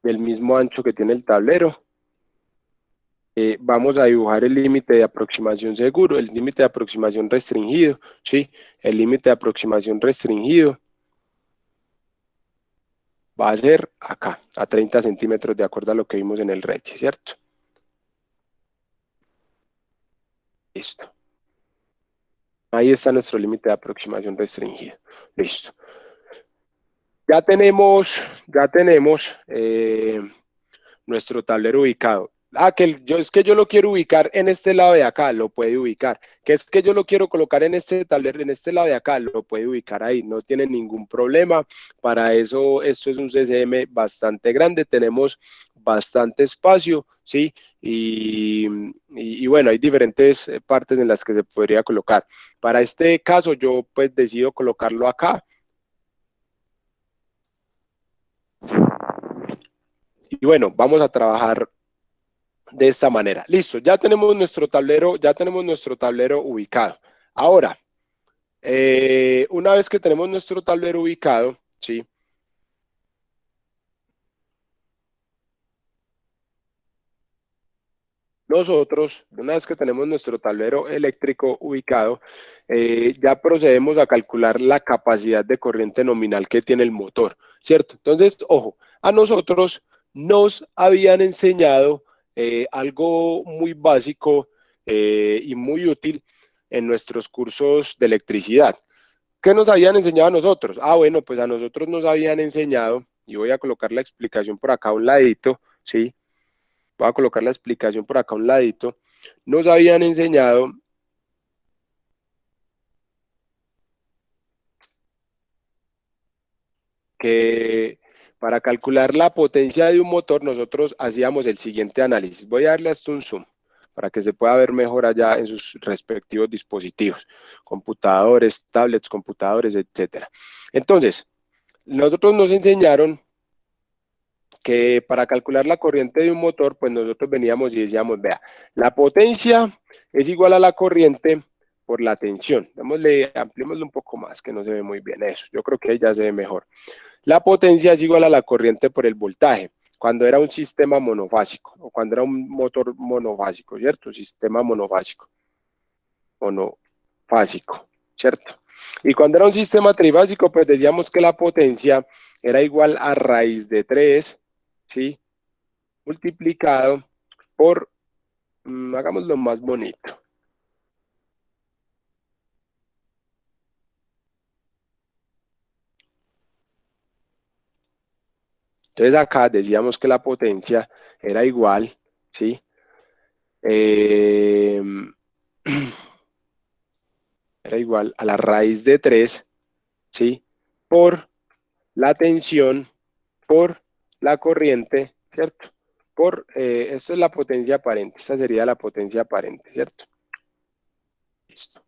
A: del mismo ancho que tiene el tablero. Vamos a dibujar el límite de aproximación seguro, el límite de aproximación restringido, ¿sí? El límite de aproximación restringido va a ser acá, a 30 centímetros, de acuerdo a lo que vimos en el RETI, ¿cierto? Listo. Ahí está nuestro límite de aproximación restringido. Listo. Ya tenemos nuestro tablero ubicado. Es que yo lo quiero ubicar en este lado de acá, lo puede ubicar. Que es que yo lo quiero colocar en este tablero, en este lado de acá, lo puede ubicar ahí, no tiene ningún problema. Para eso, esto es un CCM bastante grande, tenemos bastante espacio, ¿sí? Y bueno, hay diferentes partes en las que se podría colocar. Para este caso, yo pues decido colocarlo acá. Y bueno, vamos a trabajar de esta manera. Listo, ya tenemos nuestro tablero ubicado. Ahora, una vez que tenemos nuestro tablero ubicado, ¿sí? Nosotros, una vez que tenemos nuestro tablero eléctrico ubicado, ya procedemos a calcular la capacidad de corriente nominal que tiene el motor, ¿cierto? Entonces, ojo, a nosotros nos habían enseñado algo muy básico y muy útil en nuestros cursos de electricidad. ¿Qué nos habían enseñado a nosotros? Ah, bueno, pues a nosotros nos habían enseñado, y voy a colocar la explicación por acá a un ladito, ¿sí? Voy a colocar la explicación por acá a un ladito. Nos habían enseñado que para calcular la potencia de un motor nosotros hacíamos el siguiente análisis. Voy a darle hasta un zoom para que se pueda ver mejor allá en sus respectivos dispositivos, computadores, tablets, computadores, etcétera. Entonces, nosotros nos enseñaron que para calcular la corriente de un motor, pues nosotros veníamos y decíamos, vea, la potencia es igual a la corriente por la tensión. Ampliémoslo un poco más, que no se ve muy bien eso. Yo creo que ahí ya se ve mejor. La potencia es igual a la corriente por el voltaje, cuando era un sistema monofásico, o cuando era un motor monofásico, ¿cierto? Sistema monofásico, ¿cierto? Y cuando era un sistema trifásico, pues decíamos que la potencia era igual a raíz de 3, ¿sí? Multiplicado por, hagámoslo más bonito. Entonces acá decíamos que la potencia era igual, ¿sí? Era igual a la raíz de 3, ¿sí? Por la tensión, por la corriente, ¿cierto? Esto es la potencia aparente, esta sería la potencia aparente, ¿cierto? Listo.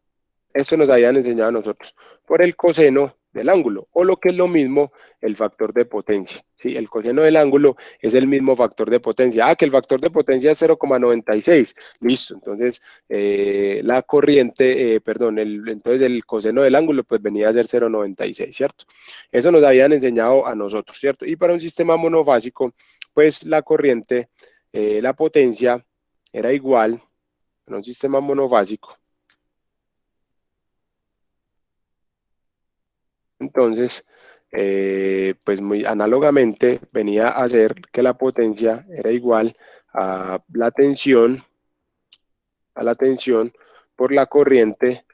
A: Eso nos habían enseñado a nosotros, por el coseno del ángulo, o lo que es lo mismo, el factor de potencia, ¿sí? El coseno del ángulo es el mismo factor de potencia. Ah, que el factor de potencia es 0,96, listo, entonces la corriente, entonces el coseno del ángulo pues venía a ser 0,96, ¿cierto? Eso nos habían enseñado a nosotros, ¿cierto? Y para un sistema monofásico, pues la corriente, la potencia era igual, en un sistema monofásico. Entonces, pues muy análogamente venía a ser que la potencia era igual a la tensión por la corriente,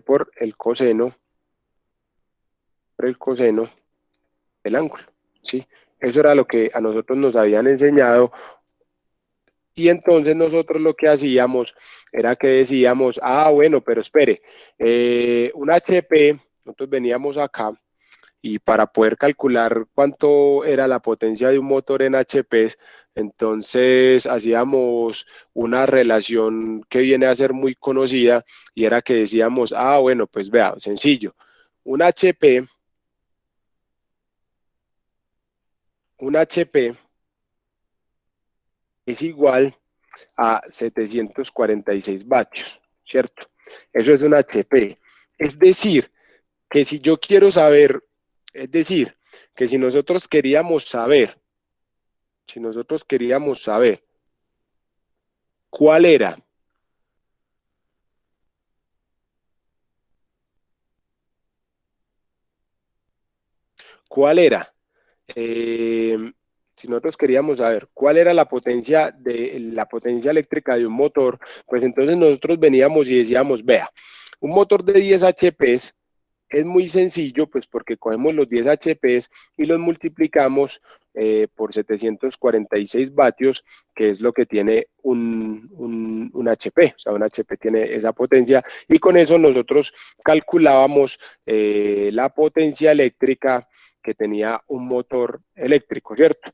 A: por el coseno del ángulo, ¿sí? Eso era lo que a nosotros nos habían enseñado. Y entonces nosotros lo que hacíamos era que decíamos, ah, bueno, pero espere, un HP, nosotros veníamos acá y para poder calcular cuánto era la potencia de un motor en HP, entonces hacíamos una relación que viene a ser muy conocida y era que decíamos, ah, bueno, pues vea, sencillo, un HP es igual a 746 vatios, ¿cierto? Eso es un HP. Es decir, que si yo quiero saber, es decir, que si nosotros queríamos saber cuál era si nosotros queríamos saber cuál era la potencia eléctrica de un motor, pues entonces nosotros veníamos y decíamos, vea, un motor de 10 HP es muy sencillo, pues porque cogemos los 10 HP y los multiplicamos por 746 vatios, que es lo que tiene un HP, o sea, un HP tiene esa potencia, y con eso nosotros calculábamos la potencia eléctrica que tenía un motor eléctrico, ¿cierto?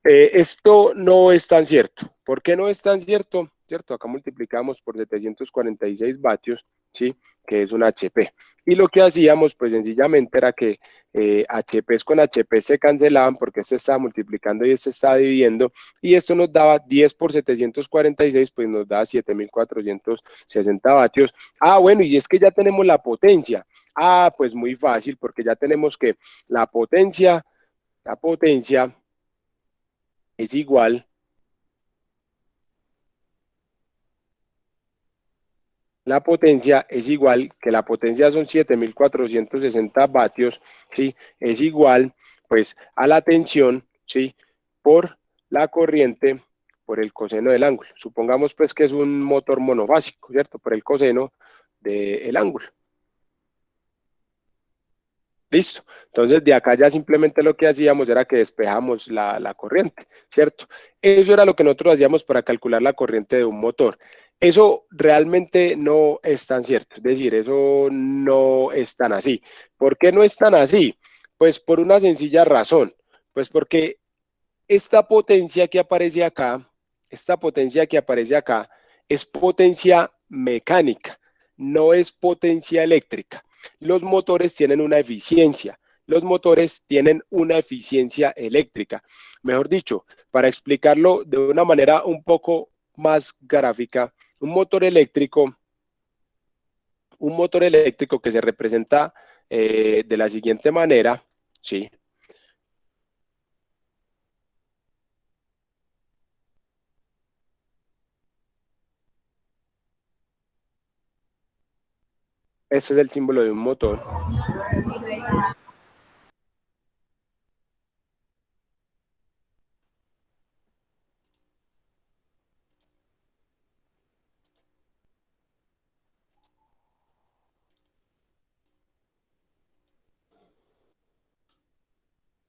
A: Esto no es tan cierto. ¿Por qué no es tan cierto? ¿Cierto? Acá multiplicamos por 746 vatios, ¿sí? Que es un HP. Y lo que hacíamos, pues sencillamente era que HP con HP se cancelaban porque este estaba multiplicando y este estaba dividiendo, y esto nos daba 10 por 746, pues nos da 7460 vatios. Ah, bueno, y es que ya tenemos la potencia. Ah, pues muy fácil, porque ya tenemos que la potencia es igual, que la potencia son 7460 vatios, ¿sí? Es igual, pues, a la tensión, ¿sí? Por la corriente por el coseno del ángulo. Supongamos pues que es un motor monofásico, ¿cierto? Por el coseno del ángulo. Listo. Entonces, de acá ya simplemente lo que hacíamos era que despejamos la corriente, ¿cierto? Eso era lo que nosotros hacíamos para calcular la corriente de un motor. Eso realmente no es tan cierto, es decir, eso no es tan así. ¿Por qué no es tan así? Pues por una sencilla razón, pues porque esta potencia que aparece acá, es potencia mecánica, no es potencia eléctrica. Los motores tienen una eficiencia, eléctrica. Mejor dicho, para explicarlo de una manera un poco más gráfica, un motor eléctrico que se representa de la siguiente manera, ¿sí? Este es el símbolo de un motor.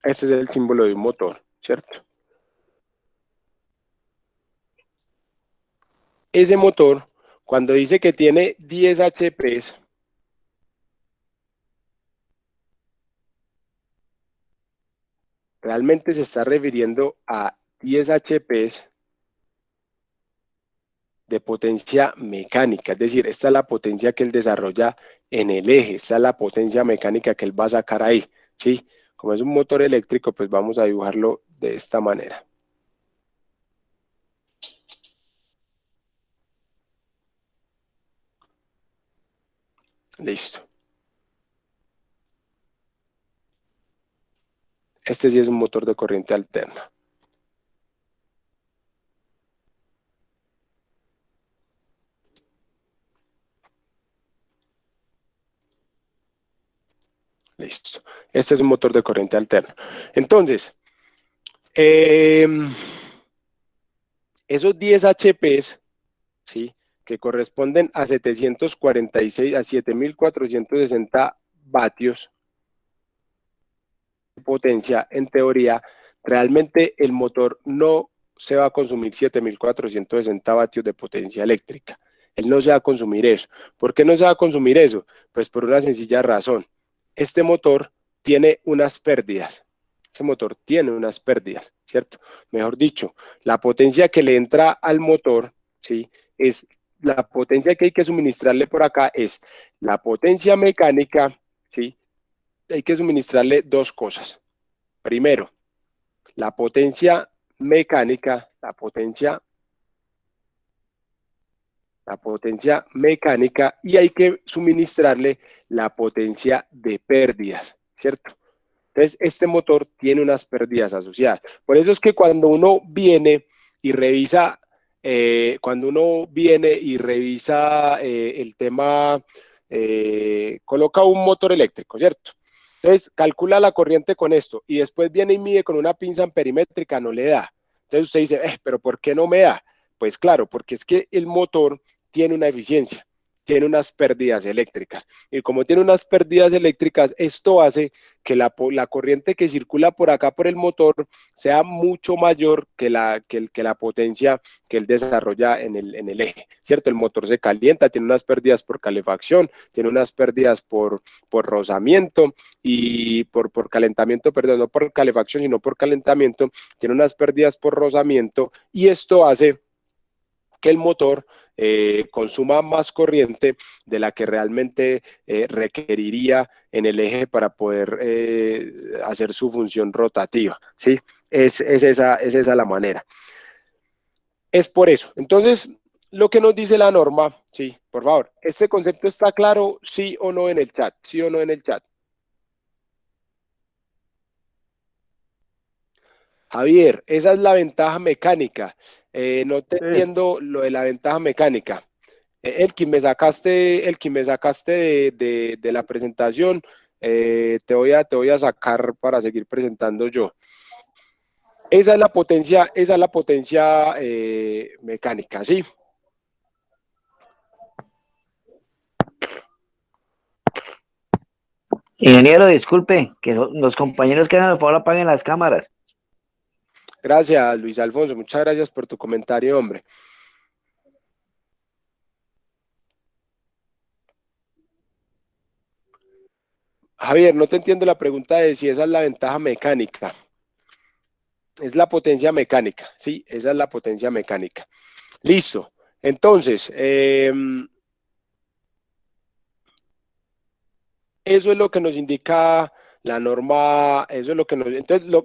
A: Este es el símbolo de un motor, ¿cierto? Ese motor, cuando dice que tiene 10 HPs, realmente se está refiriendo a 10 HPs de potencia mecánica, es decir, esta es la potencia que él desarrolla en el eje, esta es la potencia mecánica que él va a sacar ahí, ¿sí? Como es un motor eléctrico, pues vamos a dibujarlo de esta manera. Listo. Este sí es un motor de corriente alterna. Listo. Este es un motor de corriente alterna. Entonces, esos 10 HPs, ¿sí? Que corresponden a 746, a 7460 vatios de potencia, en teoría, realmente el motor no se va a consumir 7460 vatios de potencia eléctrica. Él no se va a consumir eso. ¿Por qué no se va a consumir eso? Pues por una sencilla razón. Este motor tiene unas pérdidas. Ese motor tiene unas pérdidas, ¿cierto? Mejor dicho, la potencia que le entra al motor, ¿sí? Es la potencia que hay que suministrarle por acá es la potencia mecánica, ¿sí? Hay que suministrarle dos cosas. Primero, la potencia mecánica, y hay que suministrarle la potencia de pérdidas, ¿cierto? Entonces, este motor tiene unas pérdidas asociadas. Por eso es que cuando uno viene y revisa, el tema, coloca un motor eléctrico, ¿cierto? Entonces, calcula la corriente con esto y después viene y mide con una pinza amperimétrica, no le da. Entonces usted dice, pero ¿por qué no me da? Pues claro, porque es que el motor tiene una eficiencia, tiene unas pérdidas eléctricas. Y como tiene unas pérdidas eléctricas, esto hace que la corriente que circula por acá por el motor sea mucho mayor que la potencia que él desarrolla en el eje, ¿cierto? El motor se calienta, tiene unas pérdidas por calefacción, tiene unas pérdidas por rozamiento y por calentamiento, perdón, no por calefacción, sino por calentamiento, tiene unas pérdidas por rozamiento y esto hace que el motor consuma más corriente de la que realmente requeriría en el eje para poder hacer su función rotativa, ¿sí? Es esa la manera. Es por eso. Entonces, lo que nos dice la norma, sí, por favor, ¿este concepto está claro, sí o no en el chat? ¿Sí o no en el chat? Javier, esa es la ventaja mecánica. No te entiendo lo de la ventaja mecánica. Elkin, me sacaste de la presentación. Te voy a sacar para seguir presentando yo. Esa es la potencia mecánica, ¿sí?
E: Ingeniero, disculpe, que los compañeros que por favor apaguen las cámaras.
A: Gracias, Luis Alfonso. Muchas gracias por tu comentario, hombre. Javier, no te entiendo la pregunta de si esa es la ventaja mecánica. Es la potencia mecánica, sí, esa es la potencia mecánica. Listo. Entonces, eso es lo que nos indica la norma, eso es lo que nos... Entonces, lo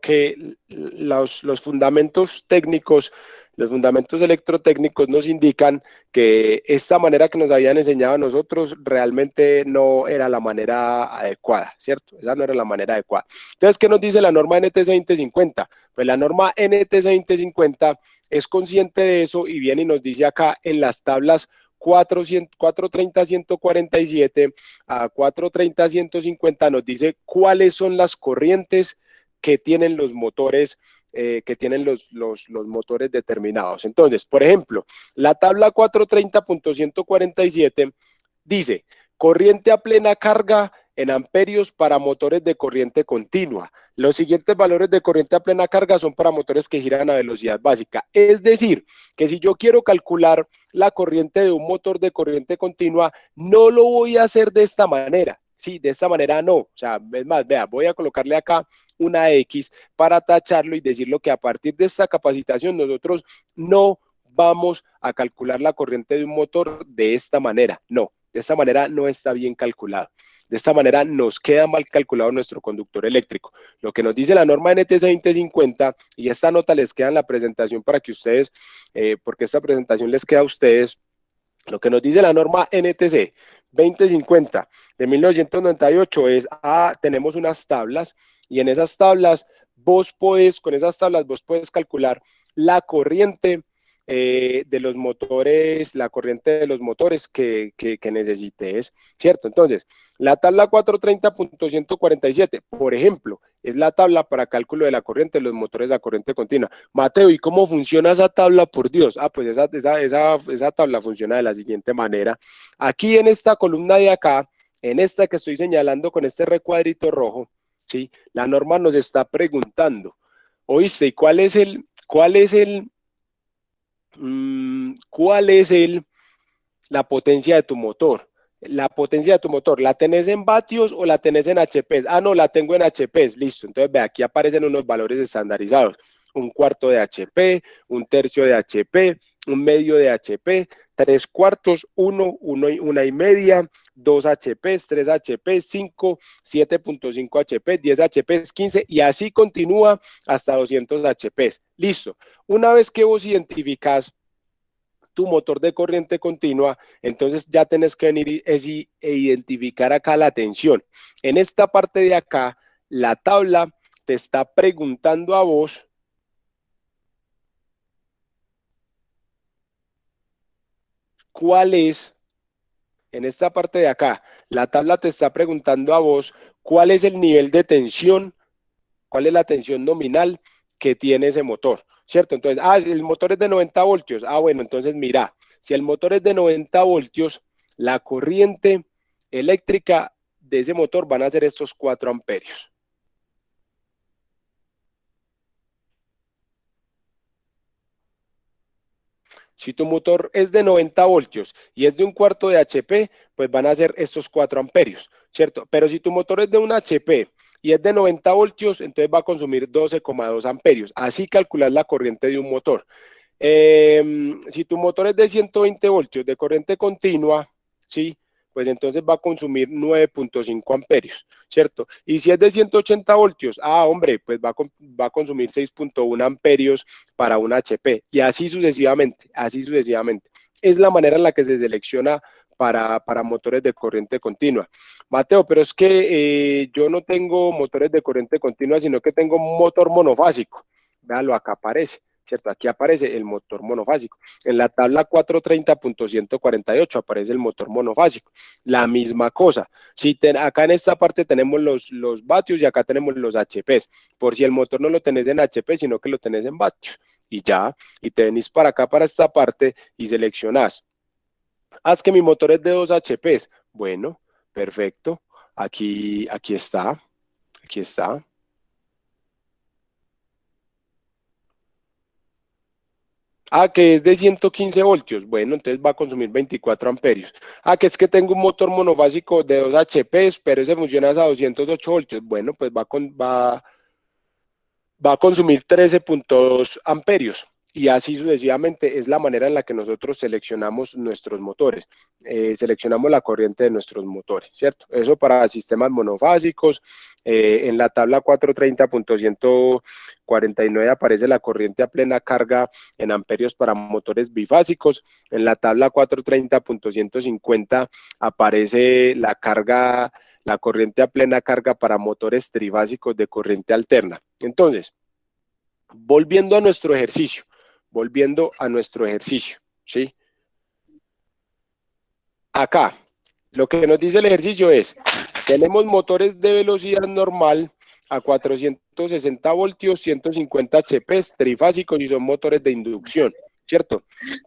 A: que los fundamentos técnicos, los fundamentos electrotécnicos nos indican que esta manera que nos habían enseñado a nosotros realmente no era la manera adecuada, ¿cierto? Esa no era la manera adecuada. Entonces, ¿qué nos dice la norma NTC 2050? Pues la norma NTC 2050 es consciente de eso y viene y nos dice acá en las tablas 430-147 a 430-150 nos dice cuáles son las corrientes que tienen los motores motores determinados. Entonces, por ejemplo, la tabla 430.147 dice corriente a plena carga en amperios para motores de corriente continua. Los siguientes valores de corriente a plena carga son para motores que giran a velocidad básica. Es decir, que si yo quiero calcular la corriente de un motor de corriente continua, no lo voy a hacer de esta manera. Sí, de esta manera no. O sea, es más, vea, voy a colocarle acá una X para tacharlo y decirlo que a partir de esta capacitación nosotros no vamos a calcular la corriente de un motor de esta manera. No, de esta manera no está bien calculado. De esta manera nos queda mal calculado nuestro conductor eléctrico. Lo que nos dice la norma NTC 2050, y esta nota les queda en la presentación para que ustedes, porque esta presentación les queda a ustedes, lo que nos dice la norma NTC 2050 de 1998 es, tenemos unas tablas, y en esas tablas con esas tablas vos puedes calcular la corriente de los motores, la corriente de los motores que necesites, ¿cierto? Entonces, la tabla 430.147, por ejemplo, es la tabla para cálculo de la corriente de los motores a corriente continua. Mateo, ¿y cómo funciona esa tabla, por Dios? Pues esa tabla funciona de la siguiente manera. Aquí en esta columna de acá, en esta que estoy señalando con este recuadrito rojo, ¿sí? La norma nos está preguntando, ¿oíste? ¿Y cuál es la potencia de tu motor? La potencia de tu motor, ¿la tenés en vatios o la tenés en HP? No, la tengo en HP, listo. Entonces, ve, aquí aparecen unos valores estandarizados. 1/4 de HP, 1/3 de HP, 1/2 de HP, 3/4, 1/1 2 HP, 3 HP, 5, 7.5 HP, 10 HP, 15 y así continúa hasta 200 HP. Listo. Una vez que vos identificás tu motor de corriente continua, entonces ya tenés que venir e identificar acá la tensión. En esta parte de acá, la tabla te está preguntando a vos cuál es, en esta parte de acá, la tabla te está preguntando a vos cuál es el nivel de tensión, cuál es la tensión nominal que tiene ese motor, ¿cierto? Entonces, el motor es de 90 voltios. Bueno, entonces mira, si el motor es de 90 voltios, la corriente eléctrica de ese motor van a ser estos 4 amperios. Si tu motor es de 90 voltios y es de 1/4 de HP, pues van a ser estos 4 amperios, ¿cierto? Pero si tu motor es de un HP y es de 90 voltios, entonces va a consumir 12,2 amperios. Así calculas la corriente de un motor. Si tu motor es de 120 voltios de corriente continua, ¿sí? Pues entonces va a consumir 9.5 amperios, ¿cierto? Y si es de 180 voltios, hombre, pues va a consumir 6.1 amperios para un HP, y así sucesivamente, así sucesivamente. Es la manera en la que se selecciona para motores de corriente continua. Mateo, pero es que yo no tengo motores de corriente continua, sino que tengo un motor monofásico. Véalo, acá aparece. ¿cierto? Aquí aparece el motor monofásico. En la tabla 430.148 aparece el motor monofásico. La misma cosa. Si acá en esta parte tenemos los vatios y acá tenemos los HPs. Por si el motor no lo tenés en HP, sino que lo tenés en vatios. Y ya, y te venís para acá, para esta parte, y seleccionás. Haz que mi motor es de 2 HPs. Bueno, perfecto. Aquí está. Aquí está. Que es de 115 voltios. Bueno, entonces va a consumir 24 amperios. Que es que tengo un motor monofásico de 2 HPs, pero ese funciona a 208 voltios. Bueno, pues va a consumir 13.2 amperios. Y así sucesivamente es la manera en la que nosotros seleccionamos nuestros motores. Seleccionamos la corriente de nuestros motores, ¿cierto? Eso para sistemas monofásicos. En la tabla 430.149 aparece la corriente a plena carga en amperios para motores bifásicos. En la tabla 430.150 aparece la corriente a plena carga para motores trifásicos de corriente alterna. Entonces, volviendo a nuestro ejercicio, ¿sí? Acá, lo que nos dice el ejercicio es, tenemos motores de velocidad normal a 460 voltios, 150 HPs, trifásicos y son motores de inducción, ¿cierto?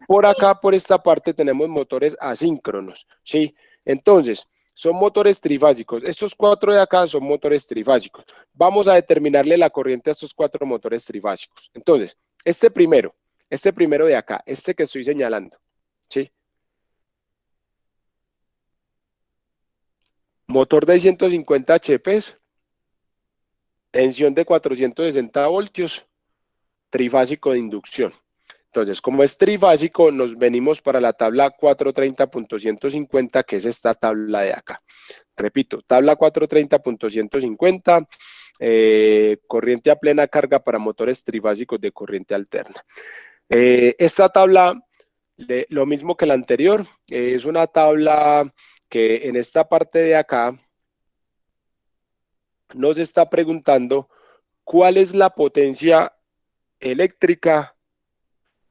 A: Por acá, por esta parte, tenemos motores asíncronos, ¿sí? Entonces, son motores trifásicos. Estos 4 de acá son motores trifásicos. Vamos a determinarle la corriente a estos 4 motores trifásicos. Entonces, este primero de acá, este que estoy señalando, ¿sí? Motor de 150 HPs, tensión de 460 voltios, trifásico de inducción. Entonces, como es trifásico, nos venimos para la tabla 430.150, que es esta tabla de acá. Repito, tabla 430.150, corriente a plena carga para motores trifásicos de corriente alterna. Esta tabla, lo mismo que la anterior, es una tabla que en esta parte de acá nos está preguntando cuál es la potencia eléctrica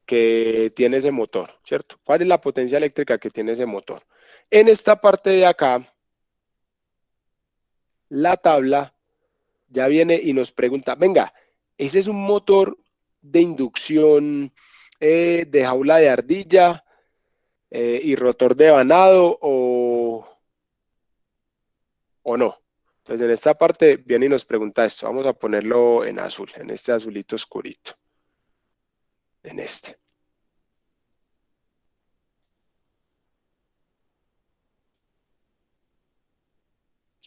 A: que tiene ese motor, ¿cierto? ¿Cuál es la potencia eléctrica que tiene ese motor? En esta parte de acá, la tabla ya viene y nos pregunta, venga, ¿ese es un motor de inducción de jaula de ardilla y rotor de vanado o no? Entonces en esta parte viene y nos pregunta esto. Vamos a ponerlo en azul, en este azulito oscurito. En este.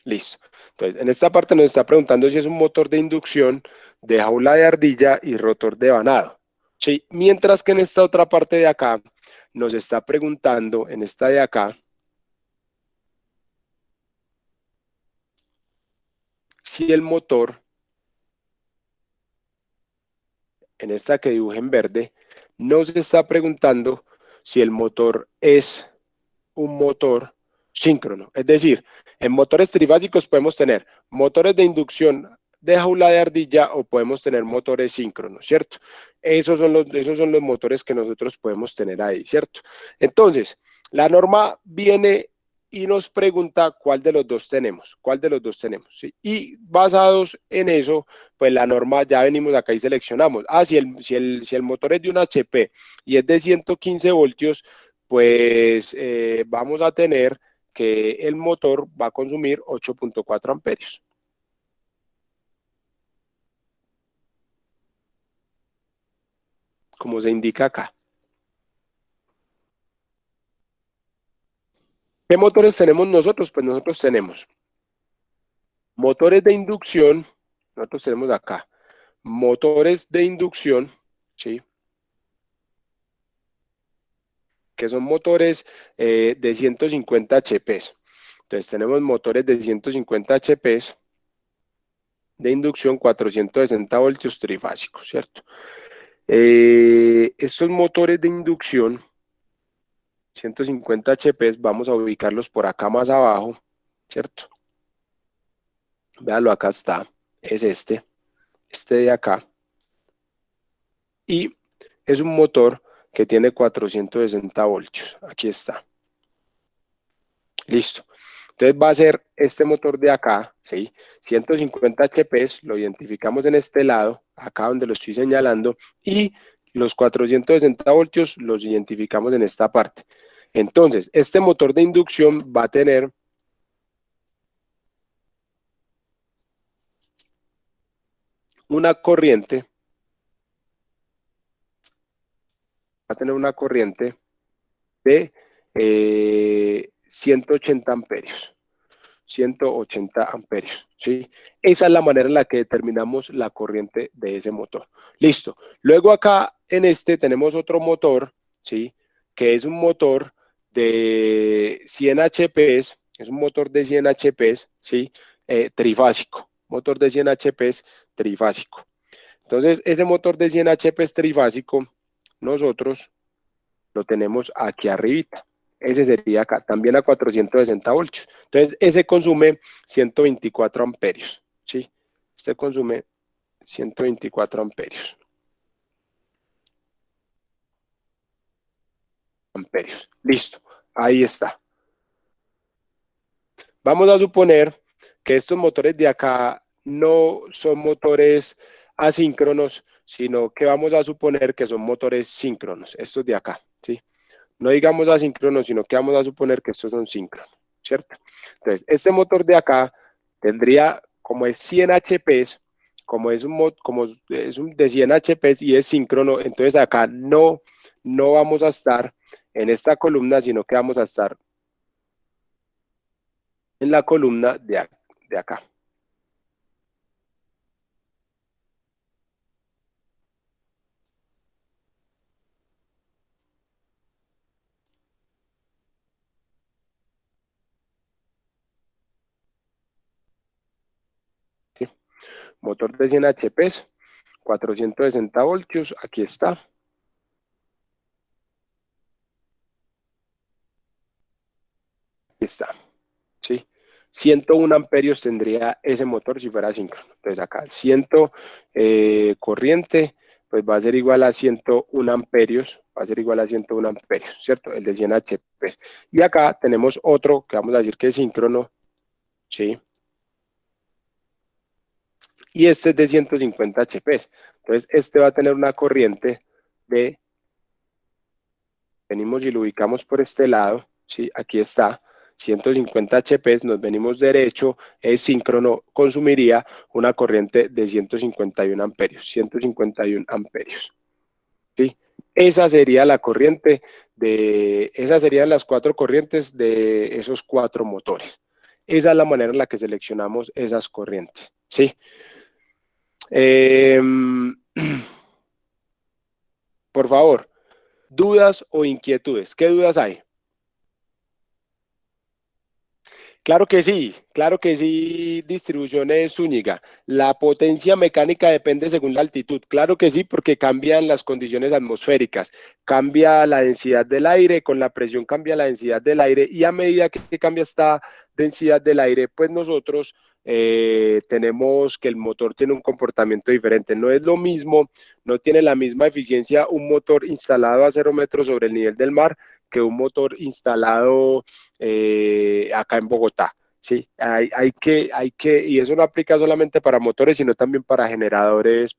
A: Listo. Entonces, en esta parte nos está preguntando si es un motor de inducción de jaula de ardilla y rotor de vanado. ¿Sí? Mientras que en esta otra parte de acá nos está preguntando, en esta de acá, si el motor, en esta que dibujé en verde, nos está preguntando si el motor es un motor síncrono. Es decir, en motores trifásicos podemos tener motores de inducción de jaula de ardilla o podemos tener motores síncronos, ¿cierto? Esos son los motores que nosotros podemos tener ahí, ¿cierto? Entonces, la norma viene y nos pregunta cuál de los dos tenemos, ¿sí? Y basados en eso, pues la norma ya venimos acá y seleccionamos. Si el motor es de un HP y es de 115 voltios, pues vamos a tener que el motor va a consumir 8.4 amperios. Como se indica acá. ¿Qué motores tenemos nosotros? Pues nosotros tenemos motores de inducción, nosotros tenemos acá, motores de inducción, ¿sí? Que son motores de 150 HPs. Entonces tenemos motores de 150 HPs de inducción 460 voltios trifásicos, ¿cierto? Estos motores de inducción 150 HPs, vamos a ubicarlos por acá más abajo, ¿cierto? Véalo, acá está, es este de acá. Y es un motor que tiene 460 voltios. Aquí está. Listo. Entonces va a ser este motor de acá, ¿sí? 150 HP, lo identificamos en este lado, acá donde lo estoy señalando, y los 460 voltios los identificamos en esta parte. Entonces, este motor de inducción va a tener una corriente, de 180 amperios. 180 amperios, ¿sí? Esa es la manera en la que determinamos la corriente de ese motor. Listo. Luego acá en este tenemos otro motor, ¿sí? Que es un motor de 100 HP, es un motor de 100 HP, ¿sí? Trifásico, motor de 100 HP trifásico. Entonces, ese motor de 100 HP trifásico, nosotros lo tenemos aquí arribita. Ese sería acá, también a 460 voltios. Entonces, ese consume 124 amperios, ¿sí? Este consume 124 amperios. Listo, ahí está. Vamos a suponer que estos motores de acá no son motores asíncronos, sino que vamos a suponer que son motores síncronos, estos de acá, ¿sí? No digamos asíncronos, sino que vamos a suponer que estos son síncronos, ¿cierto? Entonces, este motor de acá tendría, como es 100 HP, como es un de 100 HP y es síncrono, entonces acá no vamos a estar en esta columna, sino que vamos a estar en la columna de acá. ¿Sí? Motor de 100 HP, 460 voltios, aquí está. Aquí está, ¿sí? 101 amperios tendría ese motor si fuera síncrono. Entonces acá 100 corriente, pues va a ser igual a 101 amperios, va a ser igual a 101 amperios, ¿cierto? El de 100 HP. Y acá tenemos otro que vamos a decir que es síncrono, ¿sí? Y este es de 150 HP. Entonces este va a tener una corriente de, venimos y lo ubicamos por este lado, ¿sí? Aquí está, 150 HP, nos venimos derecho, es síncrono, consumiría una corriente de 151 amperios, 151 amperios, ¿sí? Esa sería la corriente esas serían las 4 corrientes de esos 4 motores. Esa es la manera en la que seleccionamos esas corrientes, ¿sí? Por favor, ¿dudas o inquietudes? ¿Qué dudas hay? Claro que sí, distribuciones Zúñiga. La potencia mecánica depende según la altitud. Claro que sí, porque cambian las condiciones atmosféricas, cambia la densidad del aire, con la presión cambia la densidad del aire y a medida que cambia esta densidad del aire, pues nosotros tenemos que el motor tiene un comportamiento diferente. No es lo mismo, no tiene la misma eficiencia un motor instalado a 0 metros sobre el nivel del mar que un motor instalado acá en Bogotá. Sí, y eso no aplica solamente para motores, sino también para generadores,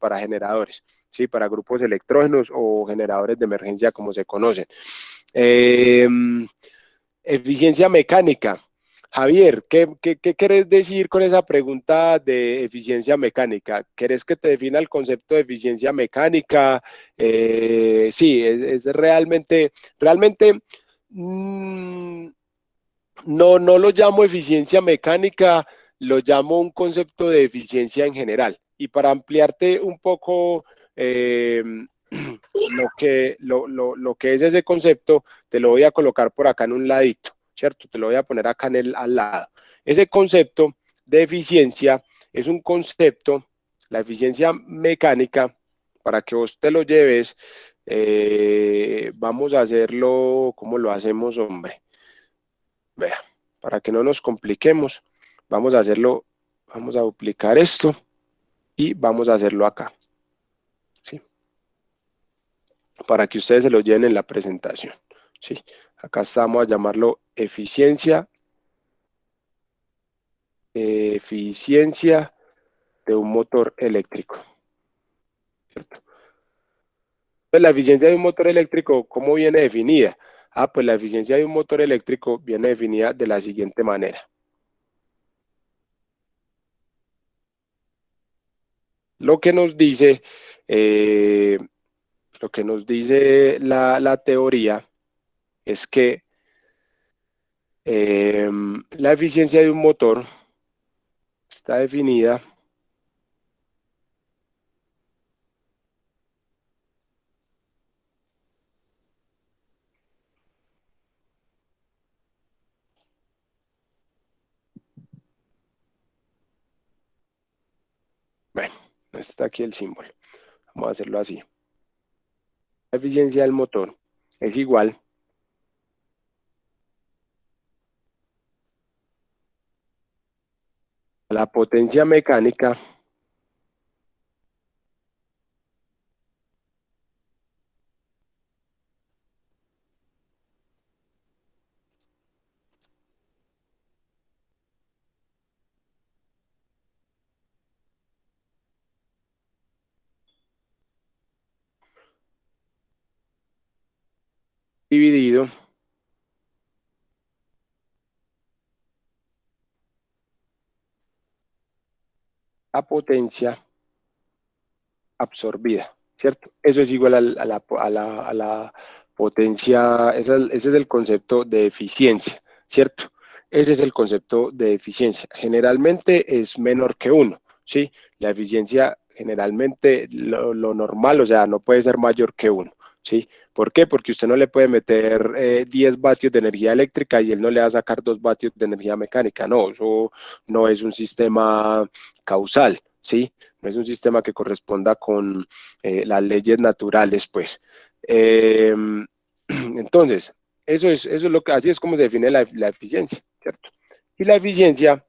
A: sí, para grupos electrógenos o generadores de emergencia, como se conocen. Eficiencia mecánica. Javier, ¿qué querés decir con esa pregunta de eficiencia mecánica? ¿Querés que te defina el concepto de eficiencia mecánica? Sí, es realmente, no lo llamo eficiencia mecánica, lo llamo un concepto de eficiencia en general. Y para ampliarte un poco lo que es ese concepto, te lo voy a colocar por acá en un ladito, ¿cierto? Te lo voy a poner acá al lado. Ese concepto de eficiencia es un concepto, la eficiencia mecánica, para que vos te lo lleves, vamos a hacerlo, ¿cómo lo hacemos, hombre? Vea, para que no nos compliquemos, vamos a hacerlo, vamos a duplicar esto y vamos a hacerlo acá. ¿Sí? para que ustedes se lo lleven en la presentación. ¿Sí? Acá estamos a llamarlo eficiencia de un motor eléctrico. ¿Cierto? Pues la eficiencia de un motor eléctrico, ¿cómo viene definida? Pues la eficiencia de un motor eléctrico viene definida de la siguiente manera. Lo que nos dice la teoría es que la eficiencia de un motor está definida bueno, no está aquí el símbolo. Vamos a hacerlo así. La eficiencia del motor es igual a la potencia mecánica dividido la potencia absorbida, ¿cierto? Eso es igual a la potencia, ese es el concepto de eficiencia, ¿cierto? Ese es el concepto de eficiencia. Generalmente es menor que 1, ¿sí? La eficiencia generalmente, lo normal, o sea, no puede ser mayor que 1, ¿sí? ¿Por qué? Porque usted no le puede meter 10 vatios de energía eléctrica y él no le va a sacar 2 vatios de energía mecánica, no, eso no es un sistema causal, ¿sí? No es un sistema que corresponda con las leyes naturales, pues. Entonces, eso es lo que, así es como se define la eficiencia, ¿cierto? Y la eficiencia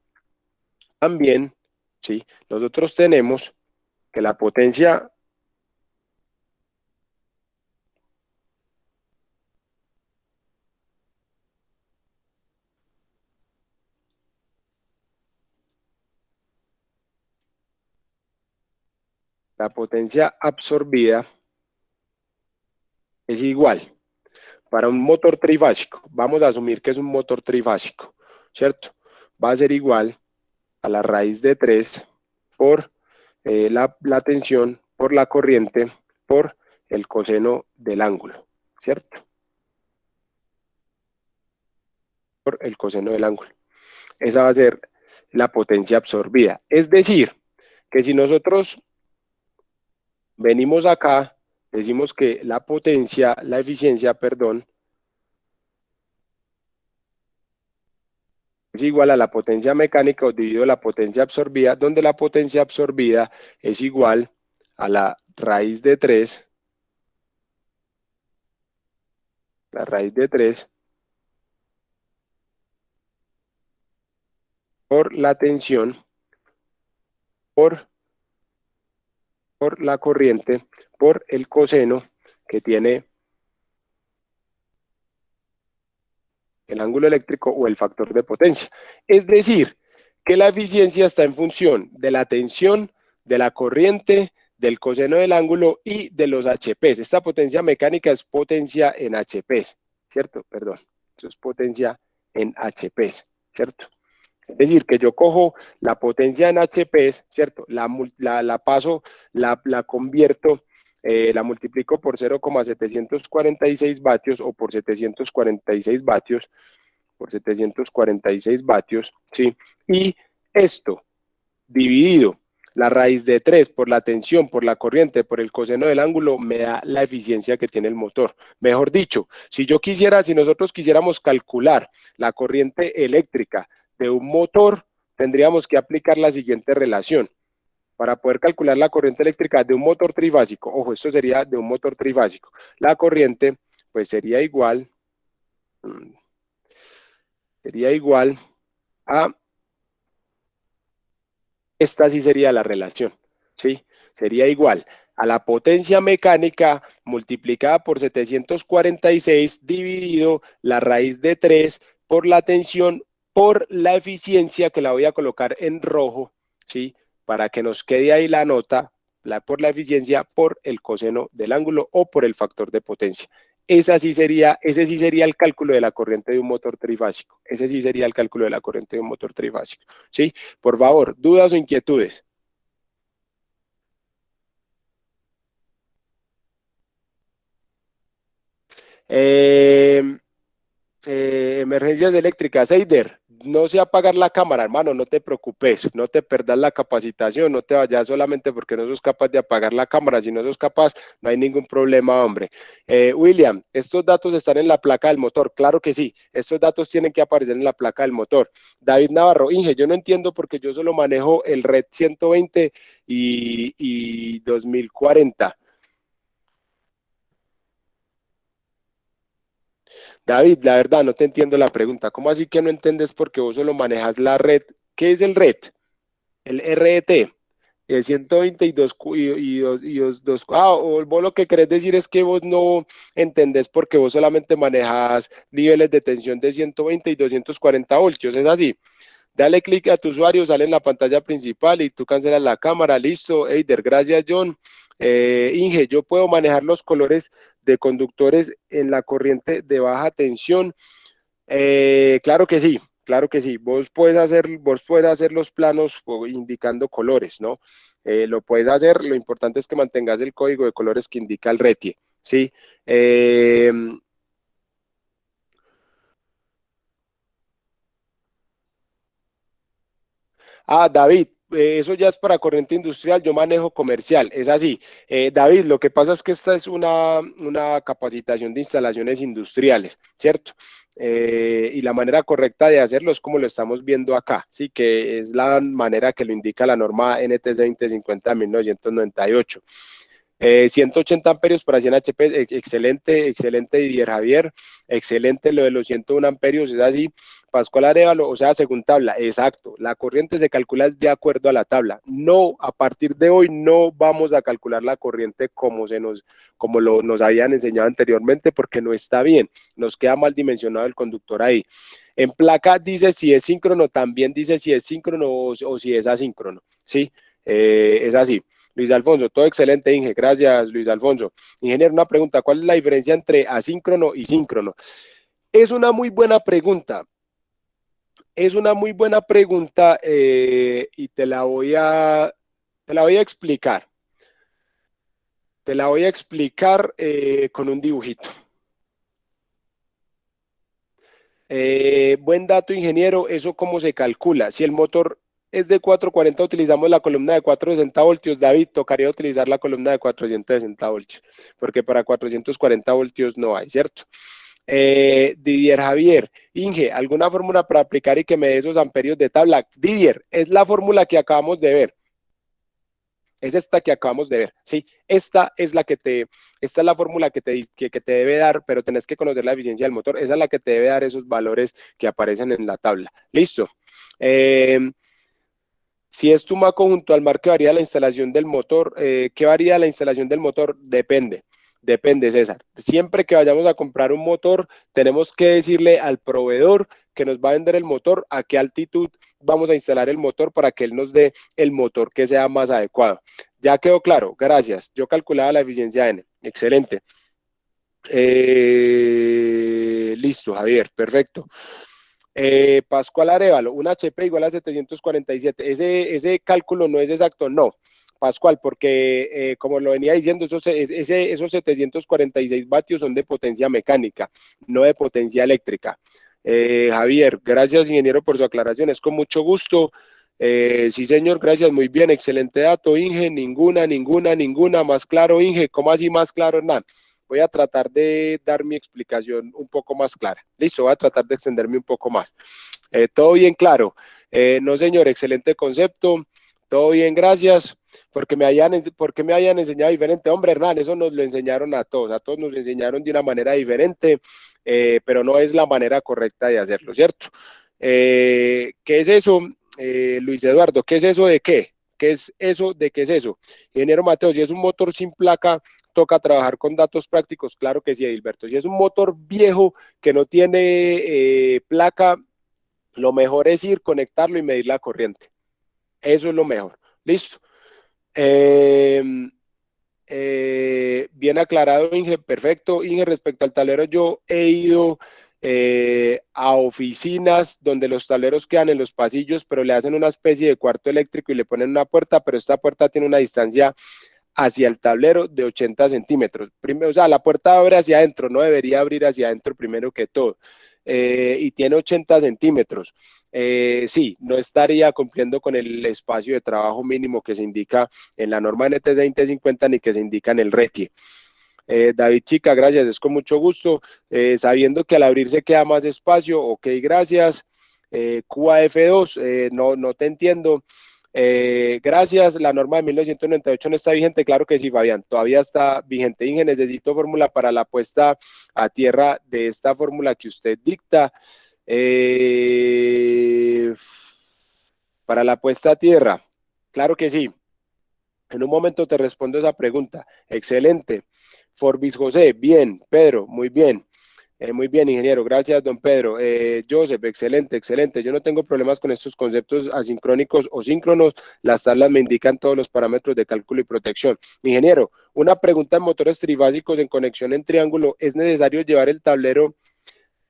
A: también, ¿sí? Nosotros tenemos que la potencia absorbida es igual para un motor trifásico. Vamos a asumir que es un motor trifásico, ¿cierto? Va a ser igual a la raíz de 3 por la tensión, por la corriente, por el coseno del ángulo, ¿cierto? Por el coseno del ángulo. Esa va a ser la potencia absorbida. Es decir, que si nosotros venimos acá, decimos que la eficiencia, perdón, es igual a la potencia mecánica dividido la potencia absorbida, donde la potencia absorbida es igual a la raíz de 3, por la tensión, por la corriente, por el coseno que tiene el ángulo eléctrico o el factor de potencia. Es decir, que la eficiencia está en función de la tensión, de la corriente, del coseno del ángulo y de los HPs. Esta potencia mecánica es potencia en HPs, ¿cierto? Perdón, eso es potencia en HPs, ¿cierto? Es decir, que yo cojo la potencia en HPs, ¿cierto? La paso, la convierto, la multiplico por 0,746 vatios o por 746 vatios, ¿sí? Y esto dividido la raíz de 3 por la tensión, por la corriente, por el coseno del ángulo, me da la eficiencia que tiene el motor. Mejor dicho, si nosotros quisiéramos calcular la corriente eléctrica de un motor, tendríamos que aplicar la siguiente relación. Para poder calcular la corriente eléctrica de un motor trifásico, ojo, esto sería de un motor trifásico, la corriente pues sería igual a, esta sí sería la relación, ¿sí? Sería igual a la potencia mecánica multiplicada por 746 dividido la raíz de 3 por la tensión por la eficiencia, que la voy a colocar en rojo, ¿sí? Para que nos quede ahí la nota, por la eficiencia por el coseno del ángulo o por el factor de potencia. Ese sí sería el cálculo de la corriente de un motor trifásico. Ese sí sería el cálculo de la corriente de un motor trifásico, ¿sí? Por favor, ¿dudas o inquietudes? Emergencias eléctricas, Eider, no sé apagar la cámara, hermano, no te preocupes, no te perdas la capacitación, no te vayas solamente porque no sos capaz de apagar la cámara, si no sos capaz, no hay ningún problema, hombre. William, ¿estos datos están en la placa del motor? Claro que sí, estos datos tienen que aparecer en la placa del motor. David Navarro, Inge, yo no entiendo porque yo solo manejo el RED 120 y 2040. David, la verdad no te entiendo la pregunta. ¿Cómo así que no entiendes porque vos solo manejas la red? ¿Qué es el red? El RET. El 122 o vos lo que querés decir es que vos no entendés porque vos solamente manejas niveles de tensión de 120 y 240 voltios, ¿es así? Dale clic a tu usuario, sale en la pantalla principal y tú cancelas la cámara, listo. Eider, gracias John. Inge, yo puedo manejar los colores de conductores en la corriente de baja tensión. Claro que sí, claro que sí. Vos puedes hacer los planos indicando colores, ¿no? Lo puedes hacer, lo importante es que mantengas el código de colores que indica el RETIE, ¿sí? David, eso ya es para corriente industrial, yo manejo comercial, es así. David, lo que pasa es que esta es una capacitación de instalaciones industriales, ¿cierto? Y la manera correcta de hacerlo es como lo estamos viendo acá, sí, que es la manera que lo indica la norma NTC 2050 de 1998. 180 amperios para 100 HP, excelente, excelente Didier Javier, excelente lo de los 101 amperios, es así. Pascual Arevalo, o sea, según tabla, exacto, la corriente se calcula de acuerdo a la tabla, no, a partir de hoy no vamos a calcular la corriente como nos habían enseñado anteriormente, porque no está bien, nos queda mal dimensionado el conductor ahí. En placa dice si es síncrono, también dice si es síncrono o si es asíncrono, ¿sí? Es así. Luis Alfonso, todo excelente, Inge. Gracias, Luis Alfonso. Ingeniero, una pregunta, ¿cuál es la diferencia entre asíncrono y síncrono? Es una muy buena pregunta. Es una muy buena pregunta y te la voy a explicar. Te la voy a explicar con un dibujito. Buen dato, ingeniero. ¿Eso cómo se calcula? Si el motor es de 440, utilizamos la columna de 460 voltios. David, tocaría utilizar la columna de 460 voltios, porque para 440 voltios no hay, ¿cierto? Didier Javier, Inge, ¿alguna fórmula para aplicar y que me dé esos amperios de tabla? Didier, es la fórmula que acabamos de ver. Es esta que acabamos de ver, ¿sí? Esta es la fórmula que te debe dar, pero tenés que conocer la eficiencia del motor. Esa es la que te debe dar esos valores que aparecen en la tabla. ¿Listo? Si es Tumaco junto al mar que varía la instalación del motor, ¿qué varía la instalación del motor? Depende. Depende, César. Siempre que vayamos a comprar un motor, tenemos que decirle al proveedor que nos va a vender el motor a qué altitud vamos a instalar el motor para que él nos dé el motor que sea más adecuado. Ya quedó claro, gracias. Yo calculaba la eficiencia N. Excelente. Listo, Javier, perfecto. Pascual Arevalo, un HP igual a 747. Ese cálculo no es exacto, no. Pascual, porque como lo venía diciendo, esos 746 vatios son de potencia mecánica, no de potencia eléctrica. Javier, gracias ingeniero por su aclaración, es con mucho gusto. Sí señor, gracias, muy bien, excelente dato, Inge, ninguna, más claro Inge, ¿cómo así más claro Hernán? Voy a tratar de dar mi explicación un poco más clara. Listo, voy a tratar de extenderme un poco más. Todo bien claro. No señor, excelente concepto. Todo bien, gracias. Porque me hayan enseñado diferente. Hombre, Hernán, eso nos lo enseñaron a todos nos enseñaron de una manera diferente, pero no es la manera correcta de hacerlo, ¿cierto? ¿Qué es eso, Luis Eduardo? ¿Qué es eso de qué? ¿Qué es eso? ¿De qué es eso? Ingeniero Mateo, si es un motor sin placa, toca trabajar con datos prácticos. Claro que sí, Edilberto. Si es un motor viejo que no tiene placa, lo mejor es ir, conectarlo y medir la corriente. Eso es lo mejor. Listo. Bien aclarado, Inge, perfecto. Inge, respecto al tablero, yo he ido a oficinas donde los tableros quedan en los pasillos, pero le hacen una especie de cuarto eléctrico y le ponen una puerta, pero esta puerta tiene una distancia hacia el tablero de 80 centímetros. Primero, o sea, la puerta abre hacia adentro, no debería abrir hacia adentro primero que todo. Y tiene 80 centímetros. Sí, no estaría cumpliendo con el espacio de trabajo mínimo que se indica en la norma NTC 2050 ni que se indica en el RETIE. David Chica, gracias, es con mucho gusto. Sabiendo que al abrirse queda más espacio, ok, gracias. QAF2, no te entiendo. Gracias, la norma de 1998 no está vigente, claro que sí, Fabián, todavía está vigente. Inge, necesito fórmula para la puesta a tierra de esta fórmula que usted dicta. Para la puesta a tierra, claro que sí. En un momento te respondo esa pregunta. Excelente. Forbis José, bien. Pedro, muy bien. Muy bien, ingeniero. Gracias, don Pedro. Joseph, excelente, excelente. Yo no tengo problemas con estos conceptos asincrónicos o síncronos. Las tablas me indican todos los parámetros de cálculo y protección. Ingeniero, una pregunta en motores trifásicos en conexión en triángulo. ¿Es necesario llevar el tablero?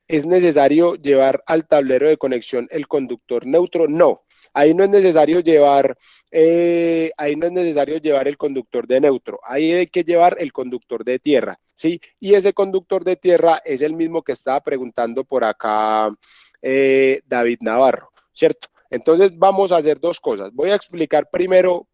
A: ¿Es necesario llevar al tablero de conexión el conductor neutro? No. Ahí no es necesario llevar el conductor de neutro, ahí hay que llevar el conductor de tierra, ¿sí? Y ese conductor de tierra es el mismo que estaba preguntando por acá David Navarro, ¿cierto? Entonces vamos a hacer dos cosas. Voy a explicar primero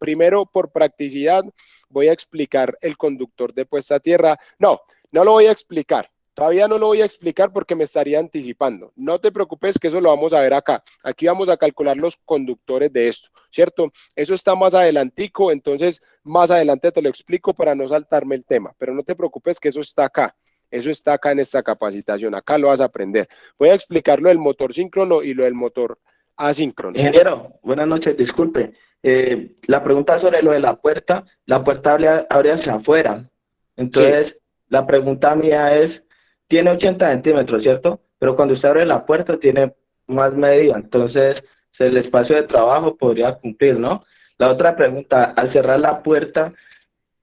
A: por practicidad, voy a explicar el conductor de puesta a tierra. No lo voy a explicar. Todavía no lo voy a explicar porque me estaría anticipando. No te preocupes que eso lo vamos a ver acá. Aquí vamos a calcular los conductores de esto, ¿cierto? Eso está más adelantico, entonces más adelante te lo explico para no saltarme el tema. Pero no te preocupes que eso está acá. Eso está acá en esta capacitación. Acá lo vas a aprender. Voy a explicar lo del motor síncrono y lo del motor asíncrono.
F: Ingeniero, buenas noches, disculpe. La pregunta sobre lo de la puerta abre hacia afuera. Entonces, sí. La pregunta mía es, tiene 80 centímetros, ¿cierto? Pero cuando usted abre la puerta tiene más medida, entonces el espacio de trabajo podría cumplir, ¿no? La otra pregunta, al cerrar la puerta,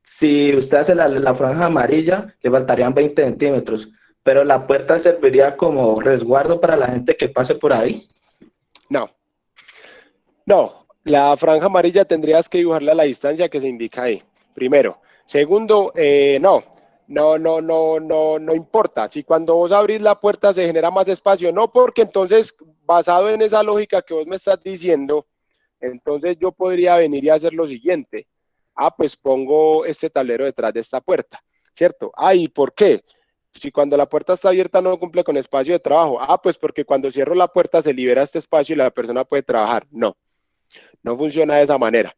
F: si usted hace la franja amarilla, le faltarían 20 centímetros, pero la puerta serviría como resguardo para la gente que pase por ahí.
A: No, la franja amarilla tendrías que dibujarla a la distancia que se indica ahí, primero. Segundo, no importa. Si cuando vos abrís la puerta se genera más espacio, no, porque entonces, basado en esa lógica que vos me estás diciendo, entonces yo podría venir y hacer lo siguiente. Pues pongo este tablero detrás de esta puerta, ¿cierto? ¿Y por qué? Si cuando la puerta está abierta no cumple con espacio de trabajo. Pues porque cuando cierro la puerta se libera este espacio y la persona puede trabajar. No funciona de esa manera.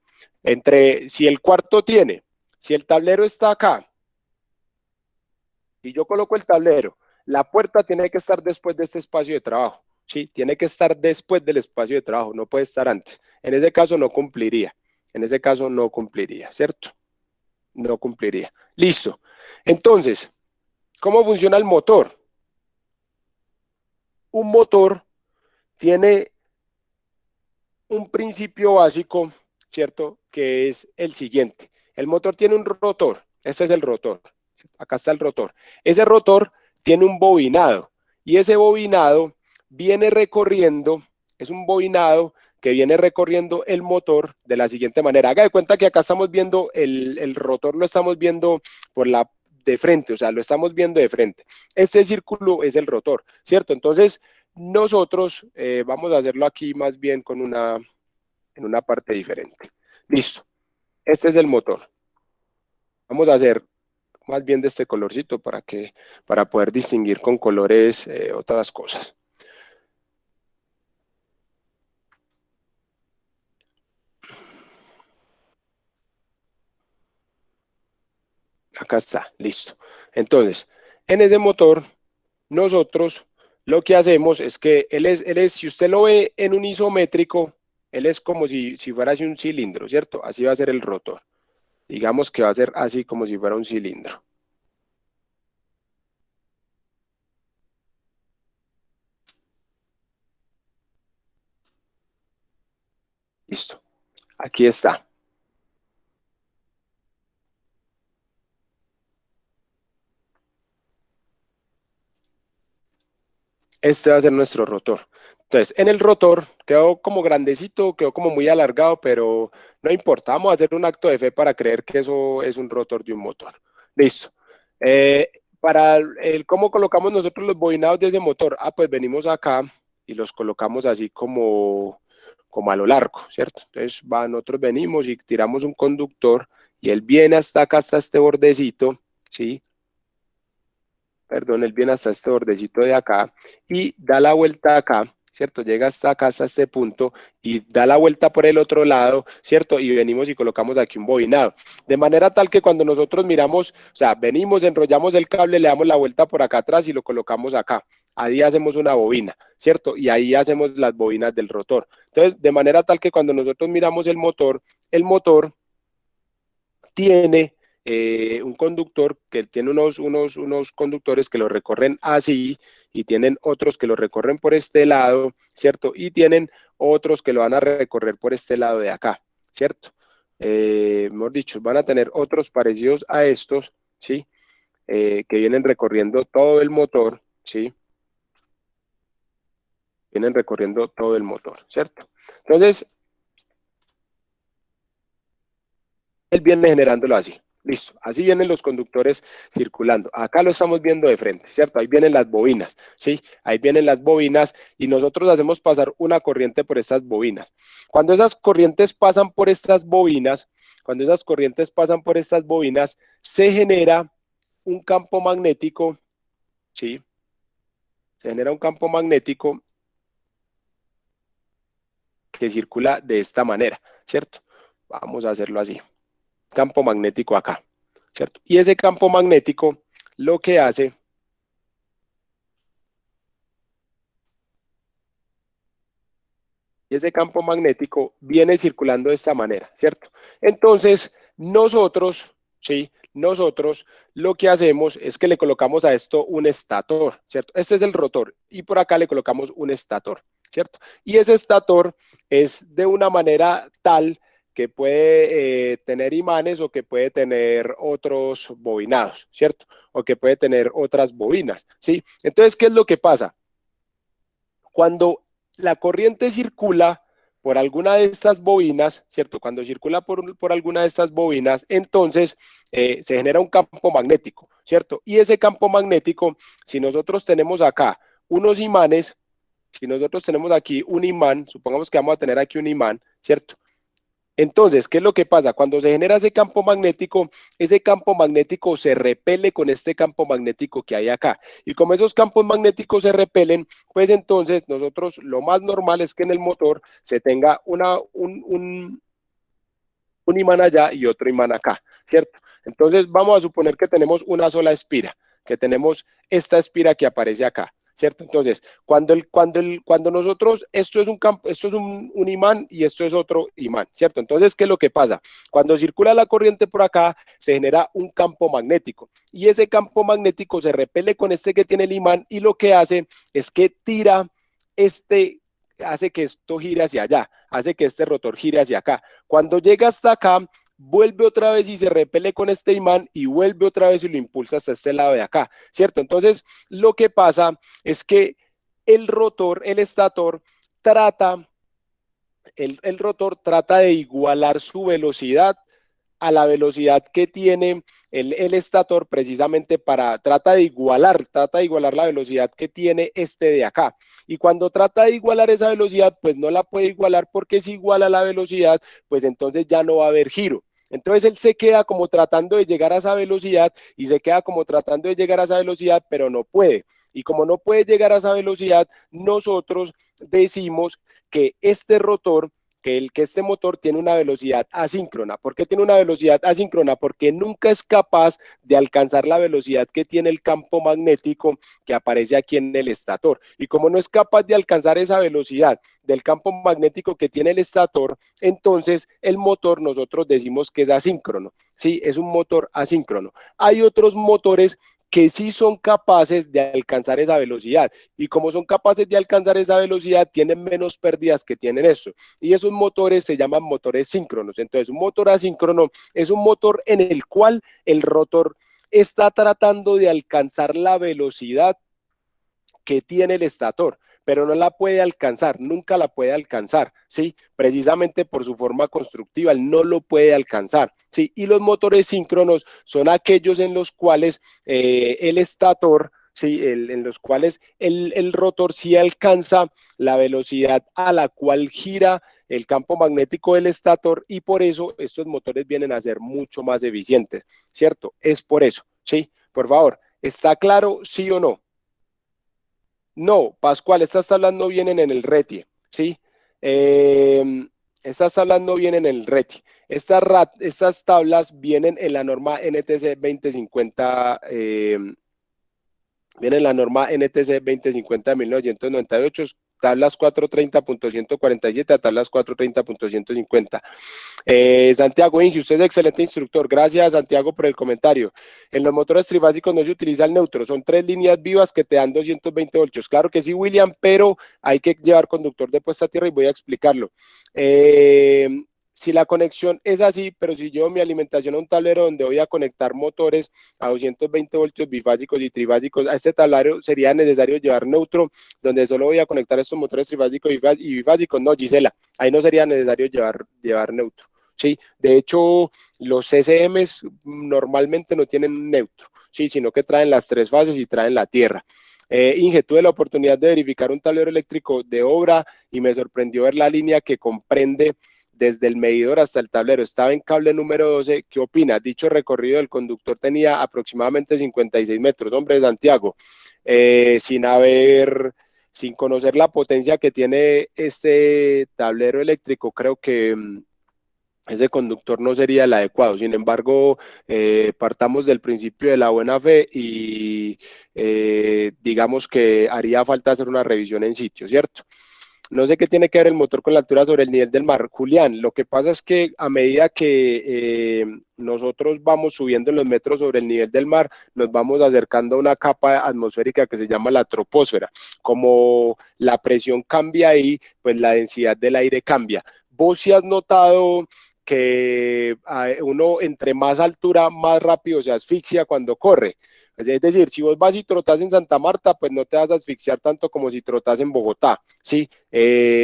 A: Si el cuarto si el tablero está acá, y yo coloco el tablero, la puerta tiene que estar después de este espacio de trabajo, ¿sí? Tiene que estar después del espacio de trabajo, no puede estar antes. En ese caso no cumpliría, ¿cierto? No cumpliría. Listo. Entonces, ¿cómo funciona el motor? Un motor tiene un principio básico, ¿cierto? Que es el siguiente. El motor tiene un rotor, este es el rotor. Acá está el rotor. Ese rotor tiene un bobinado y ese bobinado viene recorriendo, es un bobinado que viene recorriendo el motor de la siguiente manera. Haga de cuenta que acá estamos viendo el rotor, lo estamos viendo de frente, o sea, lo estamos viendo de frente. Este círculo es el rotor, ¿cierto? Entonces, nosotros vamos a hacerlo aquí más bien en una parte diferente. Listo. Este es el motor. Vamos a hacer más bien de este colorcito para poder distinguir con colores otras cosas. Acá está, listo. Entonces, en ese motor, nosotros lo que hacemos es que él es, si usted lo ve en un isométrico, Él es como si fuera así un cilindro, ¿cierto? Así va a ser el rotor. Digamos que va a ser así como si fuera un cilindro. Listo. Aquí está. Este va a ser nuestro rotor. Entonces, en el rotor quedó como grandecito, quedó como muy alargado, pero no importa. Vamos a hacer un acto de fe para creer que eso es un rotor de un motor. Listo. Para el cómo colocamos nosotros los bobinados de ese motor, pues venimos acá y los colocamos así como a lo largo, ¿cierto? Entonces, nosotros venimos y tiramos un conductor y él viene hasta acá, hasta este bordecito, ¿sí? Perdón, él viene hasta este bordecito de acá y da la vuelta acá, ¿cierto? Llega hasta acá, hasta este punto y da la vuelta por el otro lado, ¿cierto? Y venimos y colocamos aquí un bobinado. De manera tal que cuando nosotros miramos, o sea, venimos, enrollamos el cable, le damos la vuelta por acá atrás y lo colocamos acá. Ahí hacemos una bobina, ¿cierto? Y ahí hacemos las bobinas del rotor. Entonces, de manera tal que cuando nosotros miramos el motor tiene un conductor que tiene unos conductores que lo recorren así y tienen otros que lo recorren por este lado, ¿cierto? Y tienen otros que lo van a recorrer por este lado de acá, ¿cierto? Mejor dicho, van a tener otros parecidos a estos, ¿sí? Que vienen recorriendo todo el motor, ¿sí? Vienen recorriendo todo el motor, ¿cierto? Entonces, él viene generándolo así. Listo, así vienen los conductores circulando. Acá lo estamos viendo de frente, ¿cierto? Ahí vienen las bobinas, ¿sí? Ahí vienen las bobinas y nosotros hacemos pasar una corriente por estas bobinas. Cuando esas corrientes pasan por estas bobinas, se genera un campo magnético, ¿sí? Se genera un campo magnético que circula de esta manera, ¿cierto? Vamos a hacerlo así. Campo magnético acá, ¿cierto? Y ese campo magnético lo que hace viene circulando de esta manera, ¿cierto? Entonces, nosotros, ¿sí? Nosotros lo que hacemos es que le colocamos a esto un estator, ¿cierto? Este es el rotor y por acá le colocamos un estator, ¿cierto? Y ese estator es de una manera tal que puede tener imanes o que puede tener otros bobinados, ¿cierto? O que puede tener otras bobinas, ¿sí? Entonces, ¿qué es lo que pasa? Cuando la corriente circula por alguna de estas bobinas, ¿cierto? Cuando circula por alguna de estas bobinas, entonces se genera un campo magnético, ¿cierto? Y ese campo magnético, si nosotros tenemos acá unos imanes, si nosotros tenemos aquí un imán, supongamos que vamos a tener aquí un imán, ¿cierto? Entonces, ¿qué es lo que pasa? Cuando se genera ese campo magnético se repele con este campo magnético que hay acá. Y como esos campos magnéticos se repelen, pues entonces nosotros lo más normal es que en el motor se tenga un imán allá y otro imán acá, ¿cierto? Entonces vamos a suponer que tenemos una sola espira, que tenemos esta espira que aparece acá, ¿cierto? Entonces, cuando nosotros, esto es un campo, esto es un imán y esto es otro imán, ¿cierto? Entonces, ¿qué es lo que pasa? Cuando circula la corriente por acá, se genera un campo magnético y ese campo magnético se repele con este que tiene el imán y lo que hace es que hace que esto gire hacia allá, hace que este rotor gire hacia acá. Cuando llega hasta acá, vuelve otra vez y se repele con este imán y vuelve otra vez y lo impulsa hasta este lado de acá, ¿cierto? Entonces, lo que pasa es que el rotor, el estator, el rotor trata de igualar su velocidad a la velocidad que tiene el estator precisamente trata de igualar la velocidad que tiene este de acá. Y cuando trata de igualar esa velocidad, pues no la puede igualar porque si iguala la velocidad, pues entonces ya no va a haber giro. Entonces él se queda como tratando de llegar a esa velocidad y se queda como tratando de llegar a esa velocidad, pero no puede. Y como no puede llegar a esa velocidad, nosotros decimos que este rotor que este motor tiene una velocidad asíncrona. ¿Por qué tiene una velocidad asíncrona? Porque nunca es capaz de alcanzar la velocidad que tiene el campo magnético que aparece aquí en el estator. Y como no es capaz de alcanzar esa velocidad del campo magnético que tiene el estator, entonces el motor nosotros decimos que es asíncrono. Sí, es un motor asíncrono. Hay otros motores que sí son capaces de alcanzar esa velocidad, y como son capaces de alcanzar esa velocidad, tienen menos pérdidas que tienen eso, y esos motores se llaman motores síncronos. Entonces, un motor asíncrono es un motor en el cual el rotor está tratando de alcanzar la velocidad que tiene el estator, pero no la puede alcanzar, nunca la puede alcanzar, ¿sí? Precisamente por su forma constructiva, él no lo puede alcanzar, ¿sí? Y los motores síncronos son aquellos en los cuales el estator, ¿sí? En los cuales el rotor sí alcanza la velocidad a la cual gira el campo magnético del estator, y por eso estos motores vienen a ser mucho más eficientes, ¿cierto? Es por eso, ¿sí? Por favor, ¿está claro, sí o no? No, Pascual, estas tablas no vienen en el RETIE, ¿sí? Estas tablas no vienen en el RETIE. Estas tablas vienen en la norma NTC 2050, viene la norma NTC 2050 de 1998, tablas 430.147 a tablas 430.150. Santiago Inge, usted es excelente instructor. Gracias, Santiago, por el comentario. En los motores trifásicos no se utiliza el neutro, son 3 líneas vivas que te dan 220 voltios. Claro que sí, William, pero hay que llevar conductor de puesta a tierra y voy a explicarlo. Si la conexión es así, pero si yo mi alimentación a un tablero donde voy a conectar motores a 220 voltios bifásicos y trifásicos, a este tablero sería necesario llevar neutro, donde solo voy a conectar estos motores trifásicos y bifásicos. No, Gisela, ahí no sería necesario llevar neutro. Sí, de hecho, los CCMs normalmente no tienen neutro, sí, sino que traen las 3 fases y traen la tierra. Inge, tuve la oportunidad de verificar un tablero eléctrico de obra y me sorprendió ver la línea que comprende desde el medidor hasta el tablero. Estaba en cable número 12. ¿Qué opina? Dicho recorrido del conductor tenía aproximadamente 56 metros. Hombre, Santiago, sin conocer la potencia que tiene este tablero eléctrico, creo que ese conductor no sería el adecuado. Sin embargo, partamos del principio de la buena fe y digamos que haría falta hacer una revisión en sitio, ¿cierto? No sé qué tiene que ver el motor con la altura sobre el nivel del mar. Julián, lo que pasa es que a medida que nosotros vamos subiendo en los metros sobre el nivel del mar, nos vamos acercando a una capa atmosférica que se llama la troposfera. Como la presión cambia ahí, pues la densidad del aire cambia. Vos sí has notado que uno entre más altura, más rápido se asfixia cuando corre. Es decir, si vos vas y trotás en Santa Marta, pues no te vas a asfixiar tanto como si trotás en Bogotá, ¿sí?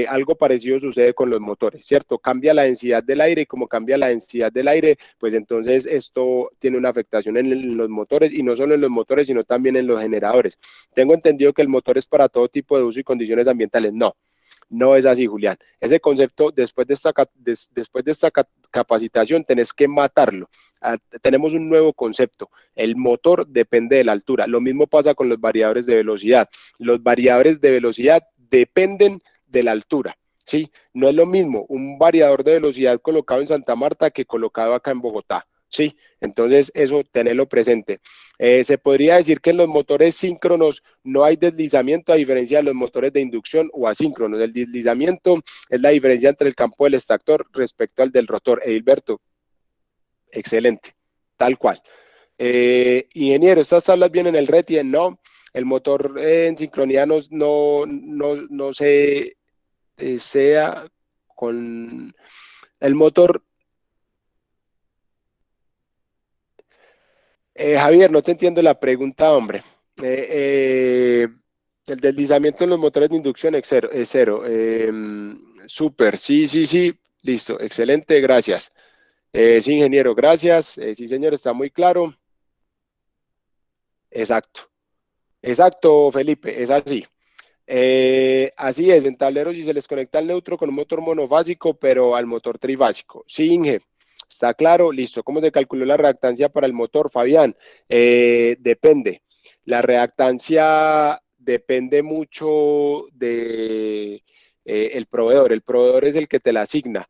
A: Algo parecido sucede con los motores, ¿cierto? Cambia la densidad del aire, y como cambia la densidad del aire, pues entonces esto tiene una afectación en los motores, y no solo en los motores, sino también en los generadores. Tengo entendido que el motor es para todo tipo de uso y condiciones ambientales. No. No es así, Julián. Ese concepto, después de esta capacitación, tenés que matarlo. Tenemos un nuevo concepto. El motor depende de la altura. Lo mismo pasa con los variadores de velocidad. Los variadores de velocidad dependen de la altura, ¿sí? No es lo mismo un variador de velocidad colocado en Santa Marta que colocado acá en Bogotá. Sí, entonces eso tenerlo presente. Se podría decir que en los motores síncronos no hay deslizamiento, a diferencia de los motores de inducción o asíncronos. El deslizamiento es la diferencia entre el campo del estator respecto al del rotor. Edilberto, excelente, tal cual. Ingeniero, ¿estas tablas vienen en el RETIE? No, el motor en sincronía no se sea con el motor. Javier, no te entiendo la pregunta, hombre. Eh, eh, el deslizamiento en los motores de inducción es cero. Es cero. Súper, sí, sí, sí, listo, excelente, gracias. Sí, ingeniero, gracias. Sí, señor, está muy claro. Exacto, exacto, Felipe, es así. Así es, en tableros si se les conecta el neutro con un motor monofásico, pero al motor trifásico. Sí, Inge, está claro, listo. ¿Cómo se calculó la reactancia para el motor, Fabián? Depende. La reactancia depende mucho el proveedor es el que te la asigna.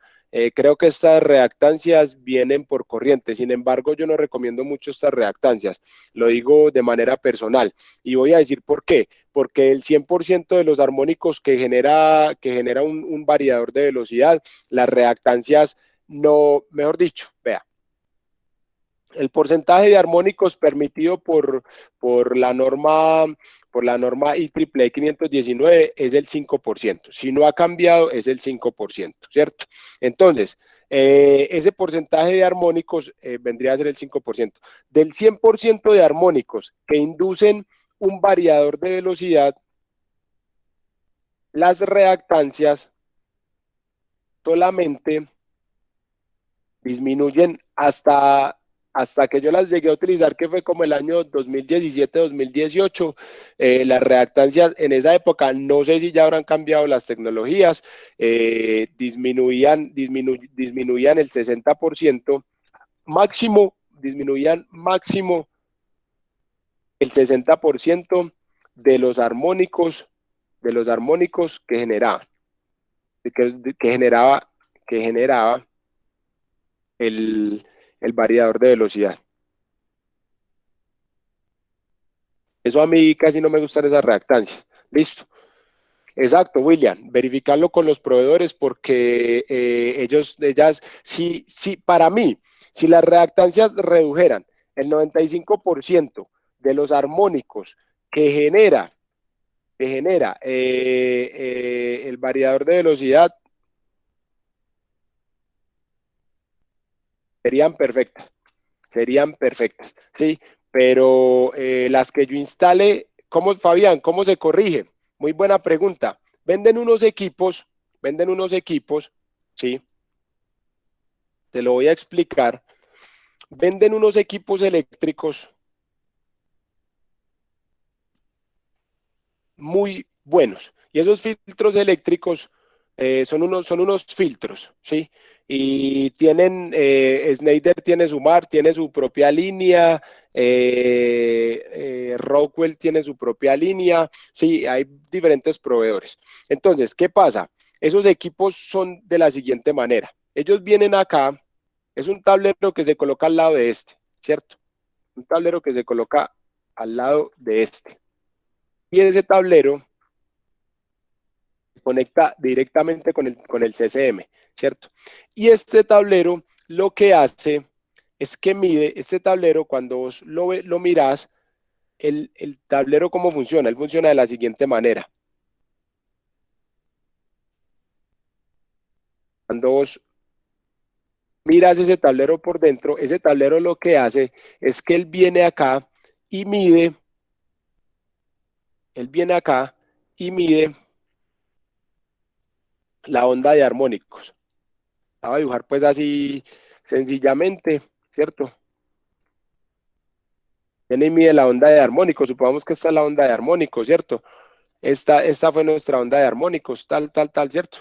A: Creo que estas reactancias vienen por corriente, sin embargo yo no recomiendo mucho estas reactancias, lo digo de manera personal y voy a decir por qué, porque el 100% de los armónicos que genera un variador de velocidad, las reactancias no, mejor dicho, vea, el porcentaje de armónicos permitido por la norma IEEE 519 es el 5%. Si no ha cambiado, es el 5%, ¿cierto? Entonces, ese porcentaje de armónicos vendría a ser el 5%. Del 100% de armónicos que inducen un variador de velocidad, las reactancias solamente disminuyen hasta que yo las llegué a utilizar, que fue como el año 2017-2018, las reactancias en esa época, no sé si ya habrán cambiado las tecnologías, disminuían el 60%, disminuían máximo el 60% de los armónicos que generaban, que generaba el variador de velocidad. Eso a mí casi no me gustan esas reactancias. Listo. Exacto, William. Verificarlo con los proveedores porque para mí, si las reactancias redujeran el 95% de los armónicos que genera el variador de velocidad, serían perfectas, ¿sí? Pero las que yo instale, Fabián, cómo se corrige? Muy buena pregunta. Venden unos equipos, ¿sí? Te lo voy a explicar. Venden unos equipos eléctricos muy buenos. Y esos filtros eléctricos son unos filtros, ¿sí? Y tienen, Schneider tiene su tiene su propia línea, Rockwell tiene su propia línea, sí, hay diferentes proveedores. Entonces, ¿qué pasa? Esos equipos son de la siguiente manera. Ellos vienen acá, es un tablero que se coloca al lado de este, ¿cierto? Un tablero que se coloca al lado de este. Y ese tablero conecta directamente con el CCM, ¿cierto? Y este tablero lo que hace es que mide, este tablero cuando vos lo mirás, el tablero cómo funciona, él funciona de la siguiente manera. Cuando vos miras ese tablero por dentro, ese tablero lo que hace es que él viene acá y mide, la onda de armónicos. La voy a dibujar pues así sencillamente, ¿cierto? Viene y mide la onda de armónicos, supongamos que esta es la onda de armónicos, ¿cierto? Esta fue nuestra onda de armónicos, tal, ¿cierto?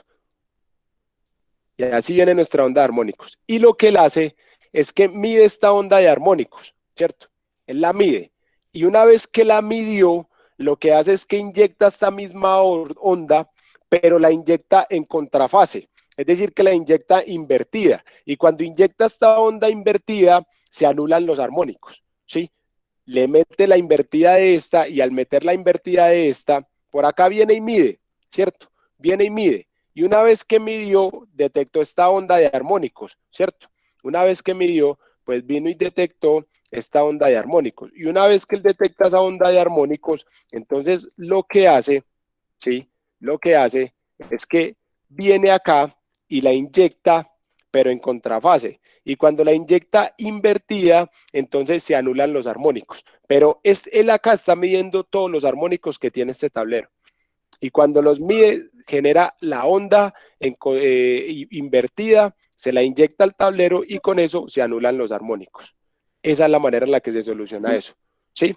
A: Y así viene nuestra onda de armónicos. Y lo que él hace es que mide esta onda de armónicos, ¿cierto? Él la mide. Y una vez que la midió, lo que hace es que inyecta esta misma onda, pero la inyecta en contrafase. Es decir, que la inyecta invertida. Y cuando inyecta esta onda invertida, se anulan los armónicos, ¿sí? Le mete la invertida de esta y al meter la invertida de esta, por acá viene y mide, ¿cierto? Viene y mide. Y una vez que midió, detectó esta onda de armónicos, ¿cierto? Una vez que midió, pues vino y detectó esta onda de armónicos. Y una vez que él detecta esa onda de armónicos, entonces lo que hace, ¿sí? Lo que hace es que viene acá y la inyecta, pero en contrafase. Y cuando la inyecta invertida, entonces se anulan los armónicos. Pero él acá está midiendo todos los armónicos que tiene este tablero. Y cuando los mide, genera la onda invertida, se la inyecta al tablero y con eso se anulan los armónicos. Esa es la manera en la que se soluciona eso. ¿Sí?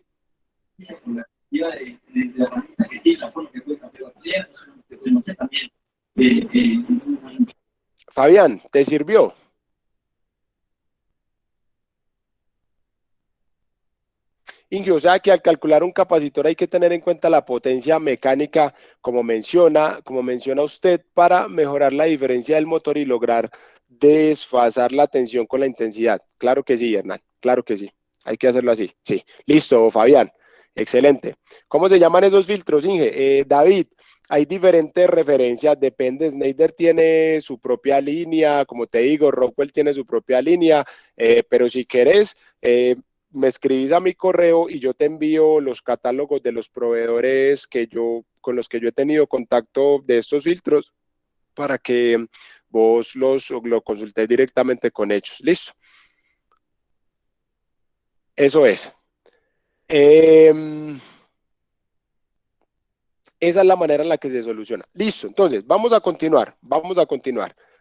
A: Fabián, ¿te sirvió? Inge, o sea que al calcular un capacitor hay que tener en cuenta la potencia mecánica, como menciona usted, para mejorar la diferencia del motor y lograr desfasar la tensión con la intensidad. Claro que sí, Hernán, claro que sí. Hay que hacerlo así. Sí, listo, Fabián. Excelente. ¿Cómo se llaman esos filtros, Inge? David, hay diferentes referencias, depende. Schneider tiene su propia línea, como te digo, Rockwell tiene su propia línea, pero si querés, me escribís a mi correo y yo te envío los catálogos de los proveedores con los que yo he tenido contacto de estos filtros para que vos lo consultes directamente con ellos. Listo. Eso es. Esa es la manera en la que se soluciona. Listo, entonces, vamos a continuar.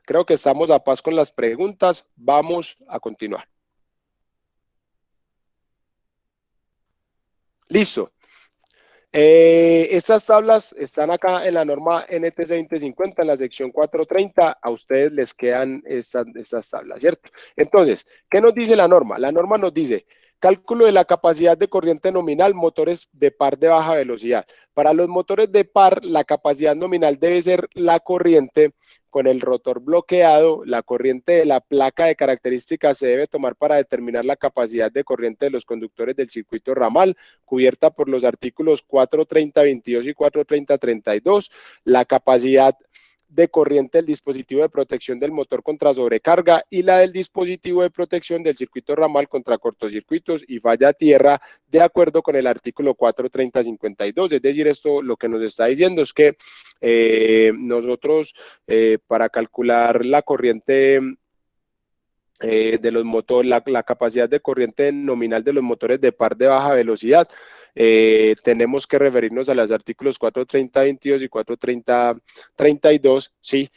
A: Creo que estamos a paz con las preguntas. Vamos a continuar. Listo. Estas tablas están acá en la norma NTC 2050, en la sección 430. A ustedes les quedan estas tablas, ¿cierto? Entonces, ¿qué nos dice la norma? La norma nos dice: cálculo de la capacidad de corriente nominal, motores de par de baja velocidad. Para los motores de par, la capacidad nominal debe ser la corriente con el rotor bloqueado. La corriente de la placa de características se debe tomar para determinar la capacidad de corriente de los conductores del circuito ramal, cubierta por los artículos 430.22 y 430.32. La capacidad de corriente del dispositivo de protección del motor contra sobrecarga y la del dispositivo de protección del circuito ramal contra cortocircuitos y falla a tierra, de acuerdo con el artículo 430.52. Es decir, esto lo que nos está diciendo es que nosotros para calcular la corriente de los motores, la capacidad de corriente nominal de los motores de par de baja velocidad, tenemos que referirnos a los artículos 430.22 y 430.32, ¿sí?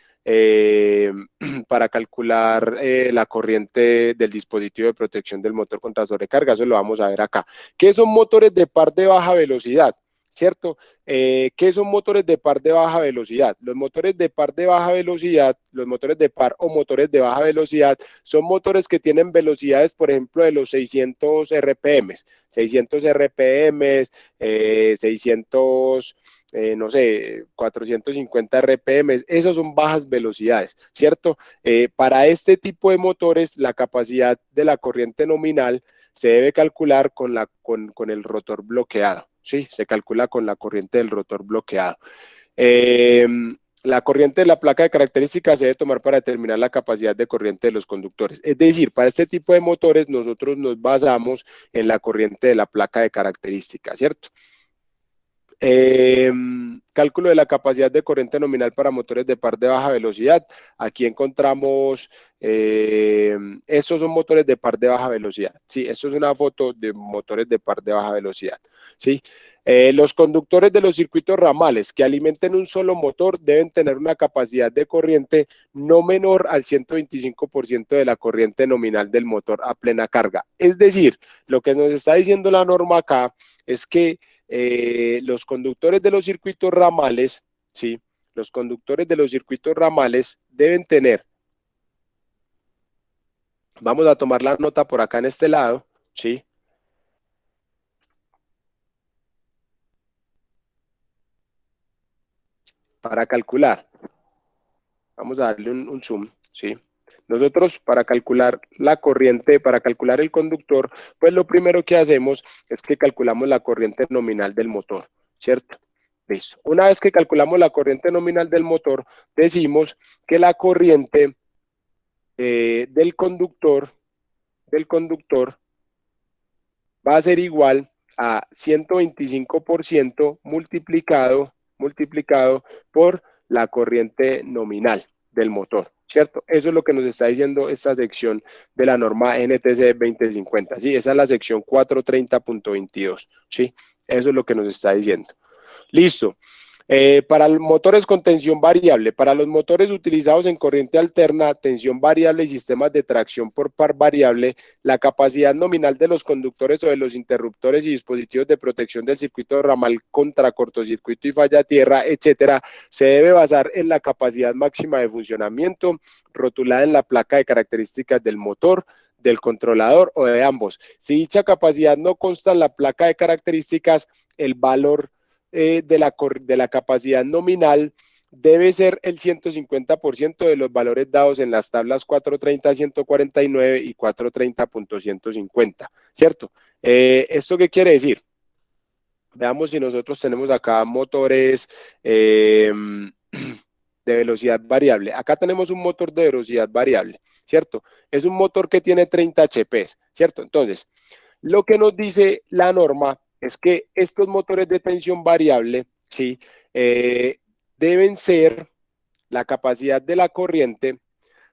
A: Para calcular la corriente del dispositivo de protección del motor contra sobrecarga. Eso lo vamos a ver acá. ¿Qué son motores de par de baja velocidad? ¿Cierto? ¿Qué son motores de par de baja velocidad? Los motores de par de baja velocidad, los motores de par o motores de baja velocidad son motores que tienen velocidades, por ejemplo, de los 600 RPM, 600 RPM, 600, no sé, 450 RPM, esas son bajas velocidades, ¿cierto? Para este tipo de motores, la capacidad de la corriente nominal se debe calcular con el rotor bloqueado. Sí, se calcula con la corriente del rotor bloqueado. La corriente de la placa de características se debe tomar para determinar la capacidad de corriente de los conductores. Es decir, para este tipo de motores nosotros nos basamos en la corriente de la placa de características, ¿cierto? Cálculo de la capacidad de corriente nominal para motores de par de baja velocidad. Aquí encontramos, estos son motores de par de baja velocidad. Sí, esto es una foto de motores de par de baja velocidad. Sí. Los conductores de los circuitos ramales que alimenten un solo motor deben tener una capacidad de corriente no menor al 125% de la corriente nominal del motor a plena carga. Es decir, lo que nos está diciendo la norma acá es que los conductores de los circuitos ramales, ¿sí? Los conductores de los circuitos ramales deben tener, vamos a tomar la nota por acá en este lado, ¿sí? Para calcular, vamos a darle un zoom, ¿sí? Nosotros para calcular la corriente, para calcular el conductor, pues lo primero que hacemos es que calculamos la corriente nominal del motor, ¿cierto? Listo. Una vez que calculamos la corriente nominal del motor, decimos que la corriente del conductor va a ser igual a 125% multiplicado por la corriente nominal del motor, ¿cierto? Eso es lo que nos está diciendo esta sección de la norma NTC 2050, ¿sí? Esa es la sección 430.22, ¿sí? Eso es lo que nos está diciendo. Listo. Para los motores con tensión variable, para los motores utilizados en corriente alterna, tensión variable y sistemas de tracción por par variable, la capacidad nominal de los conductores o de los interruptores y dispositivos de protección del circuito ramal contra cortocircuito y falla a tierra, etcétera, se debe basar en la capacidad máxima de funcionamiento rotulada en la placa de características del motor del controlador o de ambos. Si dicha capacidad no consta en la placa de características, el valor de la capacidad nominal debe ser el 150% de los valores dados en las tablas 430.149 y 430.150, ¿cierto? ¿Esto qué quiere decir? Veamos si nosotros tenemos acá motores de velocidad variable. Acá tenemos un motor de velocidad variable, ¿cierto? Es un motor que tiene 30 HP, ¿cierto? Entonces, lo que nos dice la norma es que estos motores de tensión variable, ¿sí? Deben ser, la capacidad de la corriente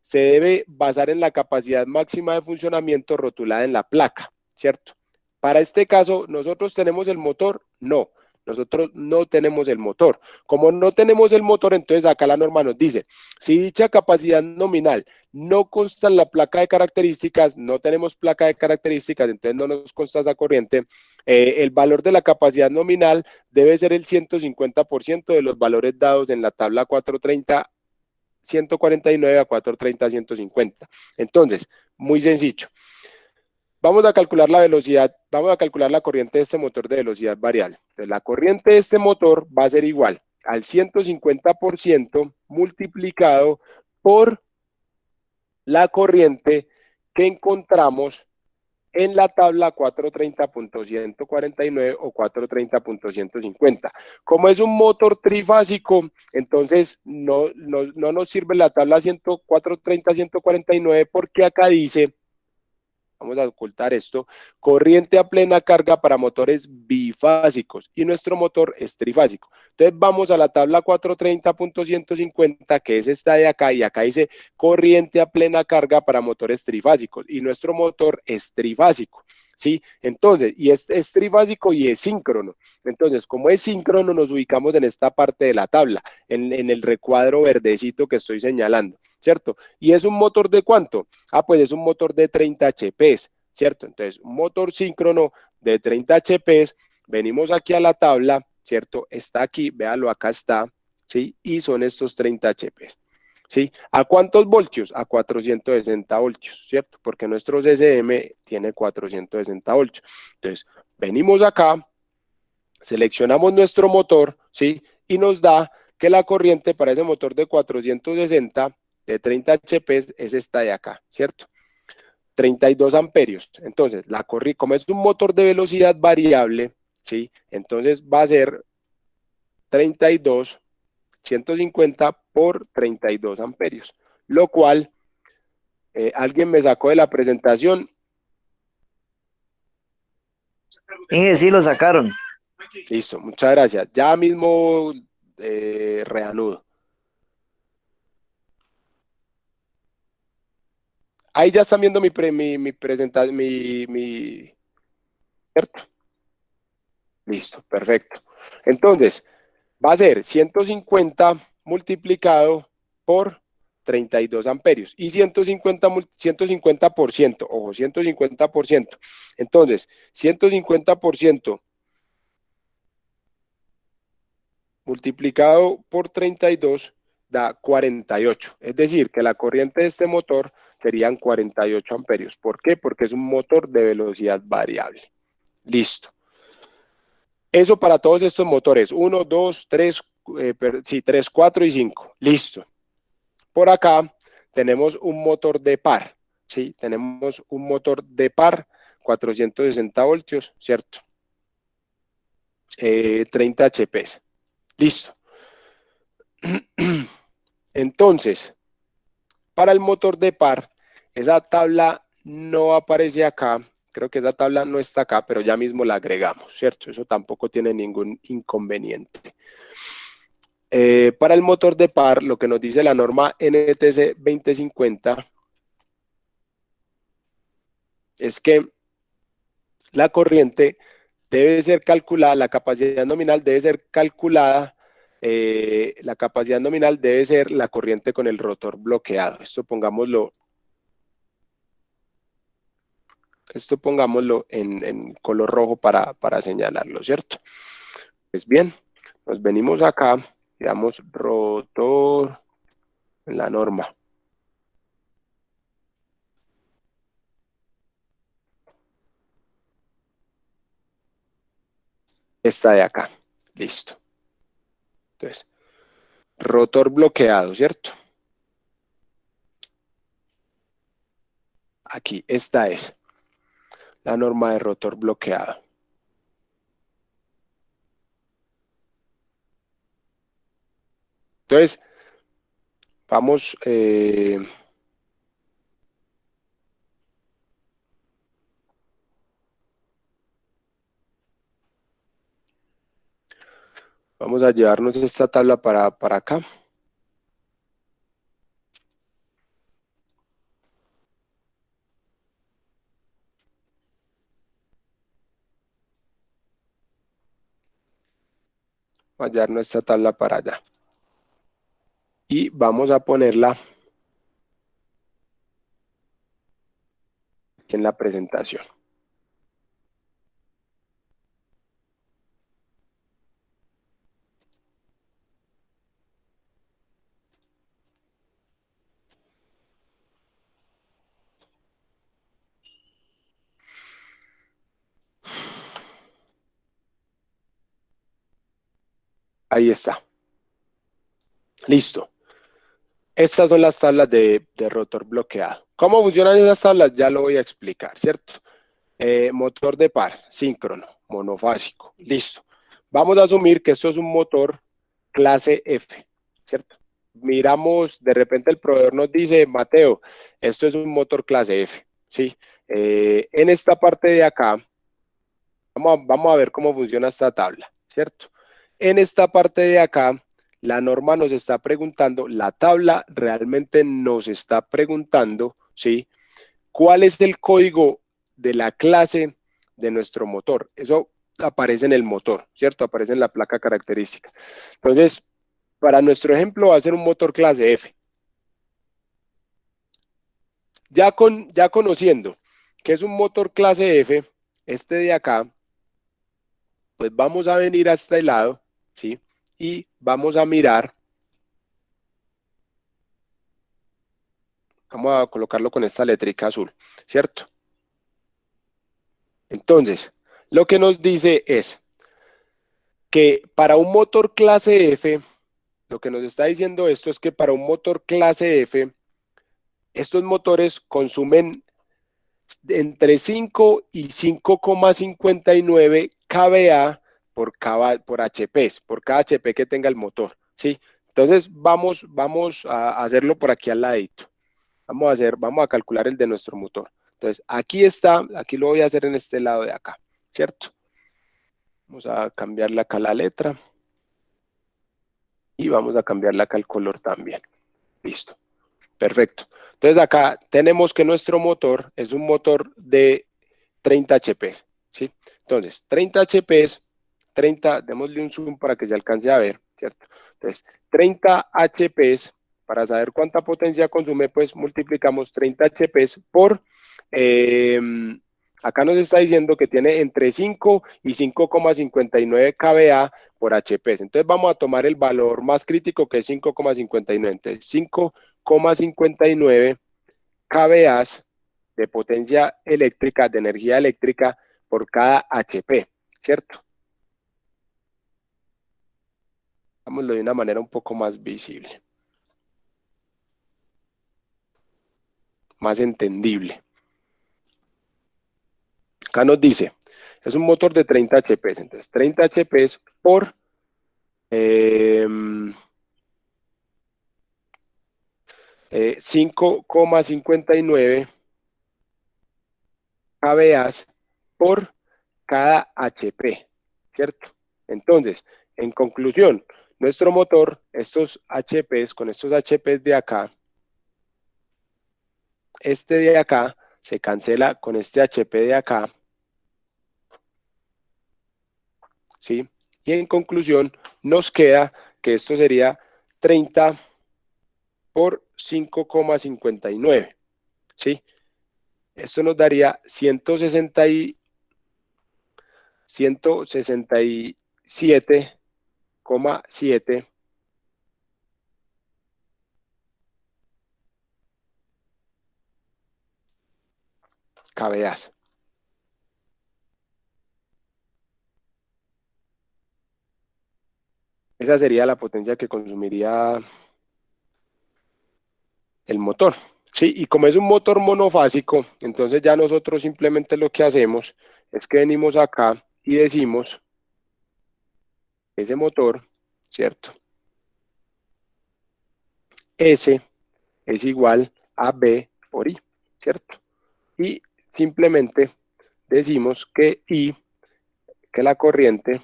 A: se debe basar en la capacidad máxima de funcionamiento rotulada en la placa, ¿cierto? Para este caso, ¿nosotros tenemos el motor? No, nosotros no tenemos el motor. Como no tenemos el motor, entonces acá la norma nos dice, si dicha capacidad nominal no consta en la placa de características, no tenemos placa de características, entonces no nos consta esa corriente, el valor de la capacidad nominal debe ser el 150% de los valores dados en la tabla 430.149 a 430.150. Entonces, muy sencillo. Vamos a calcular la velocidad, vamos a calcular la corriente de este motor de velocidad variable. Entonces, la corriente de este motor va a ser igual al 150% multiplicado por la corriente que encontramos en la tabla 430.149 o 430.150. Como es un motor trifásico, entonces no nos sirve la tabla 430.149 porque acá dice, vamos a ocultar esto, corriente a plena carga para motores bifásicos y nuestro motor es trifásico. Entonces vamos a la tabla 430.150, que es esta de acá, y acá dice corriente a plena carga para motores trifásicos y nuestro motor es trifásico. ¿Sí? Entonces, y es trifásico y es síncrono. Entonces, como es síncrono, nos ubicamos en esta parte de la tabla, en el recuadro verdecito que estoy señalando, ¿cierto? ¿Y es un motor de cuánto? Ah, pues es un motor de 30 HP, ¿cierto? Entonces, un motor síncrono de 30 HP, venimos aquí a la tabla, ¿cierto? Está aquí, véalo, acá está, ¿sí? Y son estos 30 HP. ¿Sí? ¿A cuántos voltios? A 460 voltios, ¿cierto? Porque nuestro CCM tiene 460 voltios. Entonces, venimos acá, seleccionamos nuestro motor, ¿sí? Y nos da que la corriente para ese motor de 460 de 30 HP es esta de acá, ¿cierto? 32 amperios. Entonces, como es un motor de velocidad variable, ¿sí? Entonces va a ser 32 150 por 32 amperios, lo cual alguien me sacó de la presentación.
E: Sí, lo sacaron.
A: Listo, muchas gracias. Ya mismo reanudo. Ahí ya están viendo mi presentación, ¿cierto? Listo, perfecto. Entonces, va a ser 150 multiplicado por 32 amperios y 150%, ojo, 150%. Entonces, 150% multiplicado por 32 da 48. Es decir, que la corriente de este motor serían 48 amperios. ¿Por qué? Porque es un motor de velocidad variable. Listo. Eso para todos estos motores, 1, 2, 3, 3, 4 y 5. Listo. Por acá tenemos un motor de par, ¿sí? Tenemos un motor de par, 460 voltios, ¿cierto? 30 HP. Listo. Entonces, para el motor de par, esa tabla no aparece acá. Creo que esa tabla no está acá, pero ya mismo la agregamos, ¿cierto? Eso tampoco tiene ningún inconveniente. Para el motor de par, lo que nos dice la norma NTC 2050 es que la corriente debe ser calculada, la capacidad nominal debe ser calculada, la capacidad nominal debe ser la corriente con el rotor bloqueado. Esto pongámoslo en color rojo para señalarlo, ¿cierto? Pues bien, nos venimos acá, le damos rotor en la norma. esta de acá. Listo. Entonces, rotor bloqueado, ¿cierto? Aquí, esta es la norma de rotor bloqueado. Entonces, vamos, vamos a llevarnos esta tabla para acá. Vamos a llevarnos esta tabla para allá. Y vamos a ponerla en la presentación. Ahí está. Listo. Estas son las tablas de rotor bloqueado. ¿Cómo funcionan esas tablas? Ya lo voy a explicar, ¿cierto? Motor de par, síncrono, monofásico. Listo. Vamos a asumir que esto es un motor clase F, ¿cierto? Miramos, de repente el proveedor nos dice, Mateo, esto es un motor clase F, ¿sí? En esta parte de acá, vamos a ver cómo funciona esta tabla, ¿cierto? En esta parte de acá, la norma nos está preguntando, la tabla realmente nos está preguntando, ¿sí? ¿Cuál es el código de la clase de nuestro motor? Eso aparece en el motor, ¿cierto? Aparece en la placa característica. Entonces, para nuestro ejemplo va a ser un motor clase F. Ya conociendo que es un motor clase F, este de acá, pues vamos a venir a este lado, ¿sí? Y vamos a mirar, vamos a colocarlo con esta letrica azul, ¿cierto? Entonces, lo que nos dice es que para un motor clase F, lo que nos está diciendo esto es que para un motor clase F, estos motores consumen entre 5 y 5,59 kVA por HP, por cada HP que tenga el motor, ¿sí? Entonces vamos a hacerlo por aquí al ladito. Vamos a calcular el de nuestro motor. Entonces aquí está, aquí lo voy a hacer en este lado de acá, ¿cierto? Vamos a cambiarle acá la letra y vamos a cambiarle acá el color también. Listo. Perfecto. Entonces acá tenemos que nuestro motor es un motor de 30 HP, ¿sí? Entonces, 30 HP, 30, démosle un zoom para que se alcance a ver, ¿cierto? Entonces, 30 HP, para saber cuánta potencia consume, pues multiplicamos 30 HP por, eh, acá nos está diciendo que tiene entre 5 y 5,59 kVA por HP. Entonces, vamos a tomar el valor más crítico que es 5,59. Entonces, 5,59 kVA de potencia eléctrica, de energía eléctrica por cada HP, ¿cierto? Hagámoslo de una manera un poco más visible, más entendible. Acá nos dice, es un motor de 30 HP, entonces 30 HP por 5,59 kVA por cada HP, ¿cierto? Entonces, en conclusión, nuestro motor, estos HPs, con estos HPs de acá, este de acá se cancela con este HP de acá, ¿sí? Y en conclusión, nos queda que esto sería 30 por 5,59, ¿sí? Esto nos daría 167,7 kVA. Esa sería la potencia que consumiría el motor. Sí, y como es un motor monofásico, entonces ya nosotros simplemente lo que hacemos es que venimos acá y decimos ese motor, ¿cierto? S es igual a B por I, ¿cierto? Y simplemente decimos que I, que la corriente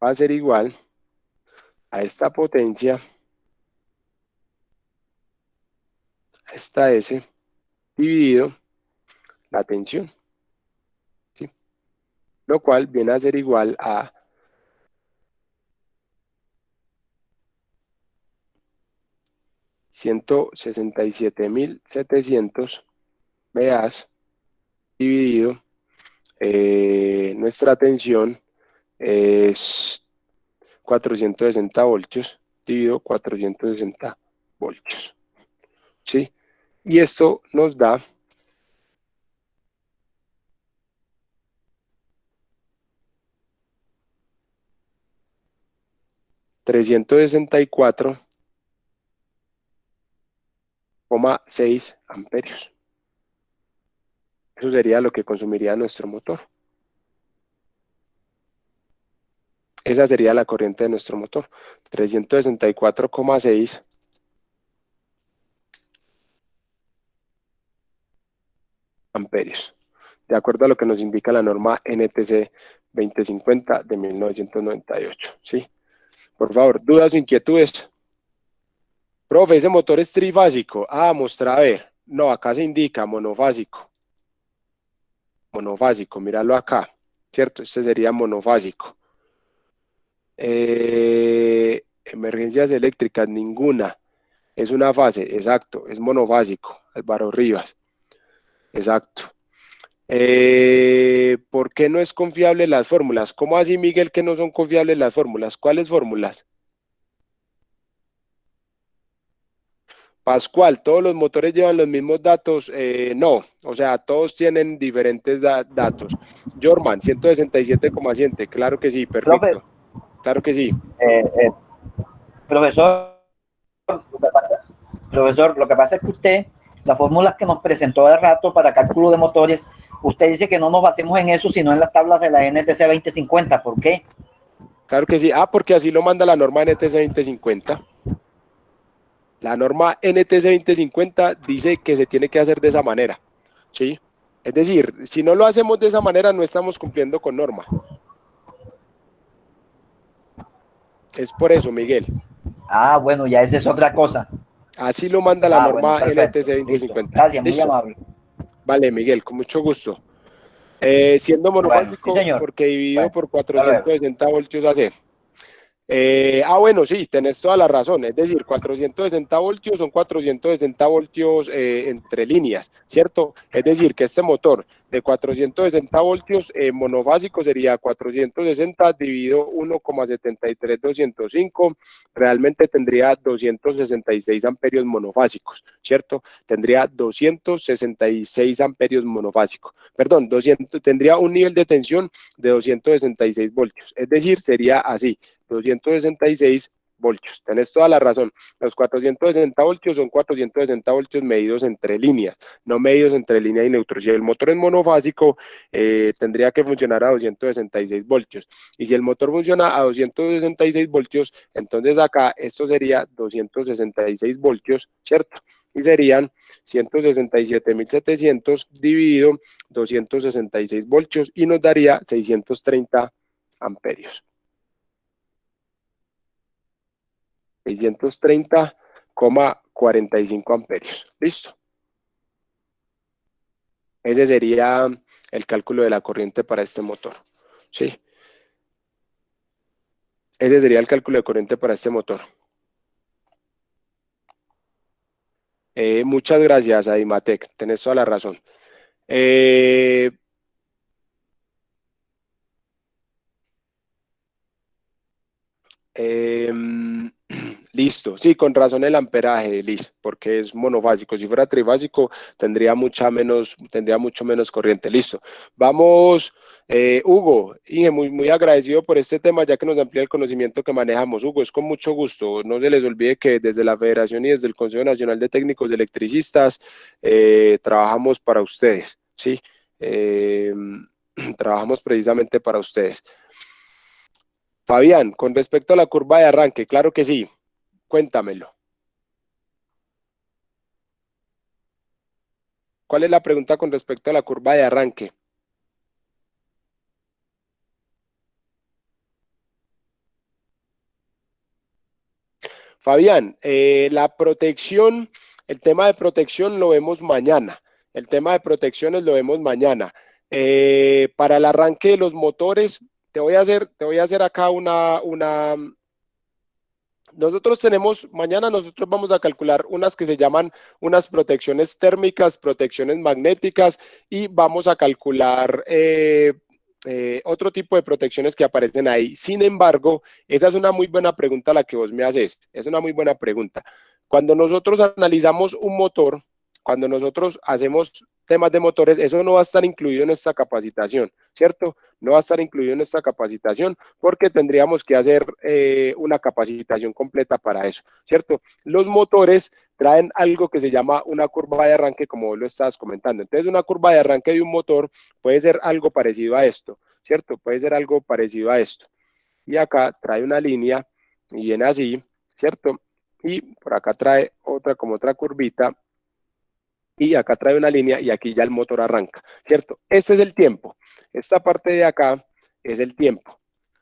A: va a ser igual a esta potencia, a esta S, dividido la tensión, ¿sí? Lo cual viene a ser igual a 167.700 VAs dividido nuestra tensión es 460 voltios dividido 460 voltios, ¿sí? Y esto nos da 364,6 amperios. Eso sería lo que consumiría nuestro motor. Esa sería la corriente de nuestro motor, 364,6 amperios, de acuerdo a lo que nos indica la norma NTC 2050 de 1998, ¿sí? Por favor, ¿dudas o inquietudes? Profe, ese motor es trifásico. Ah, mostra a ver. No, acá se indica monofásico. Monofásico, míralo acá, ¿cierto? Este sería monofásico. Emergencias eléctricas, ninguna. Es una fase, exacto, es monofásico, Álvaro Rivas, exacto. ¿Por qué no es confiable las fórmulas? ¿Cómo así, Miguel, que no son confiables las fórmulas? ¿Cuáles fórmulas? Pascual, ¿todos los motores llevan los mismos datos? No, o sea, todos tienen diferentes datos. Jorman, 167,7, claro que sí,
G: Profe,
A: perfecto, claro que sí.
G: profesor, profesor, lo que pasa es que usted, las fórmulas que nos presentó de rato para cálculo de motores, usted dice que no nos basemos en eso, sino en las tablas de la NTC 2050. ¿Por qué?
A: Claro que sí. Ah, porque así lo manda la norma NTC 2050. La norma NTC 2050 dice que se tiene que hacer de esa manera, ¿sí? Es decir, si no lo hacemos de esa manera, no estamos cumpliendo con norma. Es por eso, Miguel.
G: Ah, bueno, ya esa es otra cosa.
A: Así lo manda la
G: Ah, bueno,
A: norma
G: perfecto.
A: NTC
G: Listo.
A: 2050.
G: Gracias, muy
A: ¿Listo?
G: amable.
A: Vale, Miguel, con mucho gusto. Siendo
G: Bueno, sí,
A: monofásico,
G: señor.
A: porque dividido
G: Bueno,
A: por
G: hasta luego.
A: 460 voltios AC. Bueno, sí, tenés toda la razón, es decir, 460 voltios son 460 voltios entre líneas, ¿cierto? Es decir, que este motor de 460 voltios monofásico sería 460 dividido 1,73205, realmente tendría 266 amperios monofásicos, ¿cierto? Tendría 266 amperios monofásicos, perdón, 200, tendría un nivel de tensión de 266 voltios, es decir, sería así. 266 voltios. Tenés toda la razón. Los 460 voltios son 460 voltios medidos entre líneas, no medidos entre línea y neutro. Si el motor es monofásico, tendría que funcionar a 266 voltios. Y si el motor funciona a 266 voltios, entonces acá esto sería 266 voltios, ¿cierto? Y serían 167.700 dividido 266 voltios y nos daría 630 amperios. 630,45 amperios. ¿Listo? Ese sería el cálculo de la corriente para este motor. ¿Sí? Ese sería el cálculo de corriente para este motor. Muchas gracias, Adimatec. Tenés toda la razón. Listo, sí, con razón el amperaje, Liz, porque es monofásico. Si fuera trifásico, tendría mucho menos corriente. Listo. Vamos, Hugo, Inge, muy agradecido por este tema, ya que nos amplía el conocimiento que manejamos. Hugo, es con mucho gusto. No se les olvide que desde la Federación y desde el Consejo Nacional de Técnicos de Electricistas trabajamos para ustedes, ¿sí? Trabajamos precisamente para ustedes. Fabián, con respecto a la curva de arranque, claro que sí. Cuéntamelo. ¿Cuál es la pregunta con respecto a la curva de arranque? Fabián, la protección, el tema de protección lo vemos mañana. El tema de protecciones lo vemos mañana. Para el arranque de los motores, te voy a hacer acá mañana nosotros vamos a calcular unas que se llaman unas protecciones térmicas, protecciones magnéticas y vamos a calcular otro tipo de protecciones que aparecen ahí. Sin embargo, esa es una muy buena pregunta la que vos me haces, es una muy buena pregunta. Cuando nosotros analizamos un motor, cuando nosotros hacemos temas de motores, eso no va a estar incluido en esta capacitación, ¿cierto? No va a estar incluido en esta capacitación porque tendríamos que hacer una capacitación completa para eso, ¿cierto? Los motores traen algo que se llama una curva de arranque, como vos lo estabas comentando. Entonces, una curva de arranque de un motor puede ser algo parecido a esto, ¿cierto? Puede ser algo parecido a esto. Y acá trae una línea y viene así, ¿cierto? Y por acá trae como otra curvita y acá trae una línea y aquí ya el motor arranca, ¿cierto? Este es el tiempo. Esta parte de acá es el tiempo,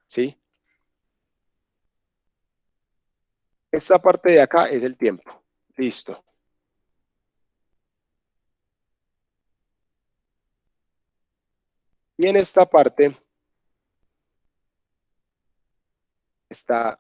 A: ¿sí? Esta parte de acá es el tiempo. Listo. Y en esta parte está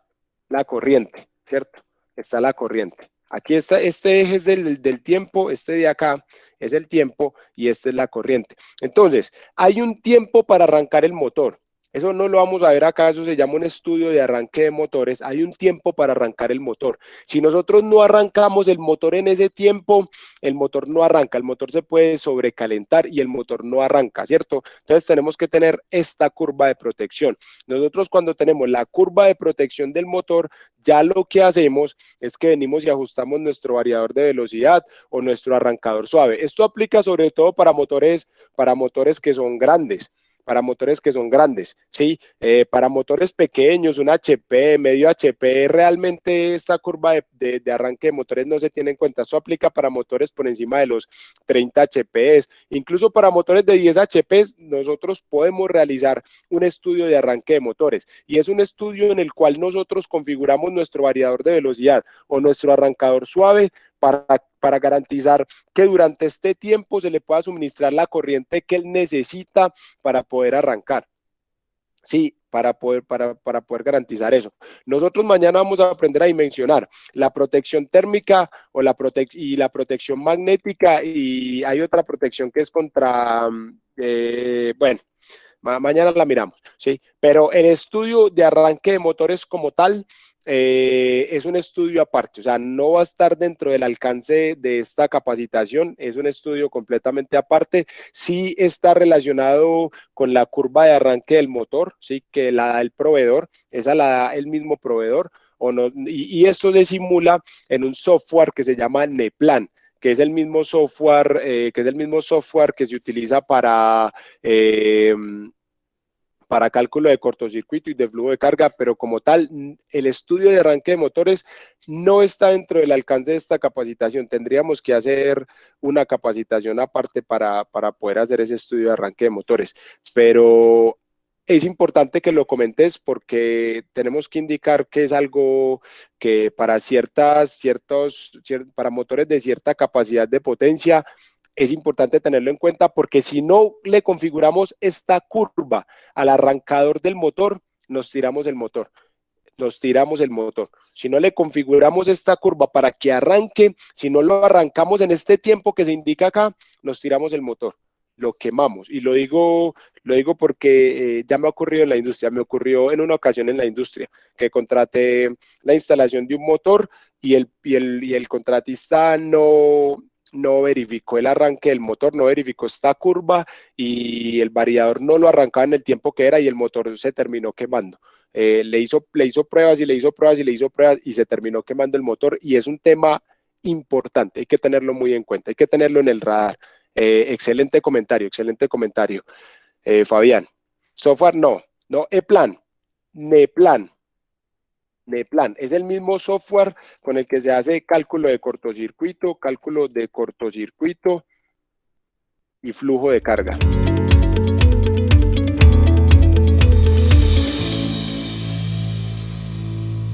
A: la corriente, ¿cierto? Está la corriente. Aquí está, este eje es del tiempo, este de acá es el tiempo y esta es la corriente. Entonces, hay un tiempo para arrancar el motor. Eso no lo vamos a ver acá, eso se llama un estudio de arranque de motores. Hay un tiempo para arrancar el motor. Si nosotros no arrancamos el motor en ese tiempo, el motor no arranca, el motor se puede sobrecalentar y el motor no arranca, ¿cierto? Entonces tenemos que tener esta curva de protección. Nosotros cuando tenemos la curva de protección del motor, ya lo que hacemos es que venimos y ajustamos nuestro variador de velocidad o nuestro arrancador suave. Esto aplica sobre todo para motores que son grandes. ¿Sí? Para motores pequeños, un HP, medio HP, realmente esta curva de arranque de motores no se tiene en cuenta. Esto aplica para motores por encima de los 30 HP, incluso para motores de 10 HP, nosotros podemos realizar un estudio de arranque de motores y es un estudio en el cual nosotros configuramos nuestro variador de velocidad o nuestro arrancador suave para garantizar que durante este tiempo se le pueda suministrar la corriente que él necesita para poder arrancar. Sí, para poder garantizar eso. Nosotros mañana vamos a aprender a dimensionar la protección térmica o la protección magnética y hay otra protección que es contra, bueno, mañana la miramos, ¿sí? Pero el estudio de arranque de motores como tal es un estudio aparte, o sea, no va a estar dentro del alcance de esta capacitación, es un estudio completamente aparte, sí está relacionado con la curva de arranque del motor, ¿sí? Que la da el proveedor, esa la da el mismo proveedor, o no, y esto se simula en un software que se llama Neplan, que es el mismo software que se utiliza para cálculo de cortocircuito y de flujo de carga, pero como tal, el estudio de arranque de motores no está dentro del alcance de esta capacitación. Tendríamos que hacer una capacitación aparte para poder hacer ese estudio de arranque de motores, pero es importante que lo comentes porque tenemos que indicar que es algo que para para motores de cierta capacidad de potencia, es importante tenerlo en cuenta porque si no le configuramos esta curva al arrancador del motor, nos tiramos el motor. Si no le configuramos esta curva para que arranque, si no lo arrancamos en este tiempo que se indica acá, nos tiramos el motor. lo quemamos. Y lo digo porque ya me ha ocurrido en la industria, me ocurrió en una ocasión en la industria, que contraté la instalación de un motor y el contratista no verificó el arranque del motor, no verificó esta curva y el variador no lo arrancaba en el tiempo que era y el motor se terminó quemando. Le hizo pruebas y le hizo pruebas y le hizo pruebas y se terminó quemando el motor, y es un tema importante, hay que tenerlo muy en cuenta, hay que tenerlo en el radar. Excelente comentario, Fabián. Software no, E-Plan, Neplan. Neplan es el mismo software con el que se hace cálculo de cortocircuito y flujo de carga.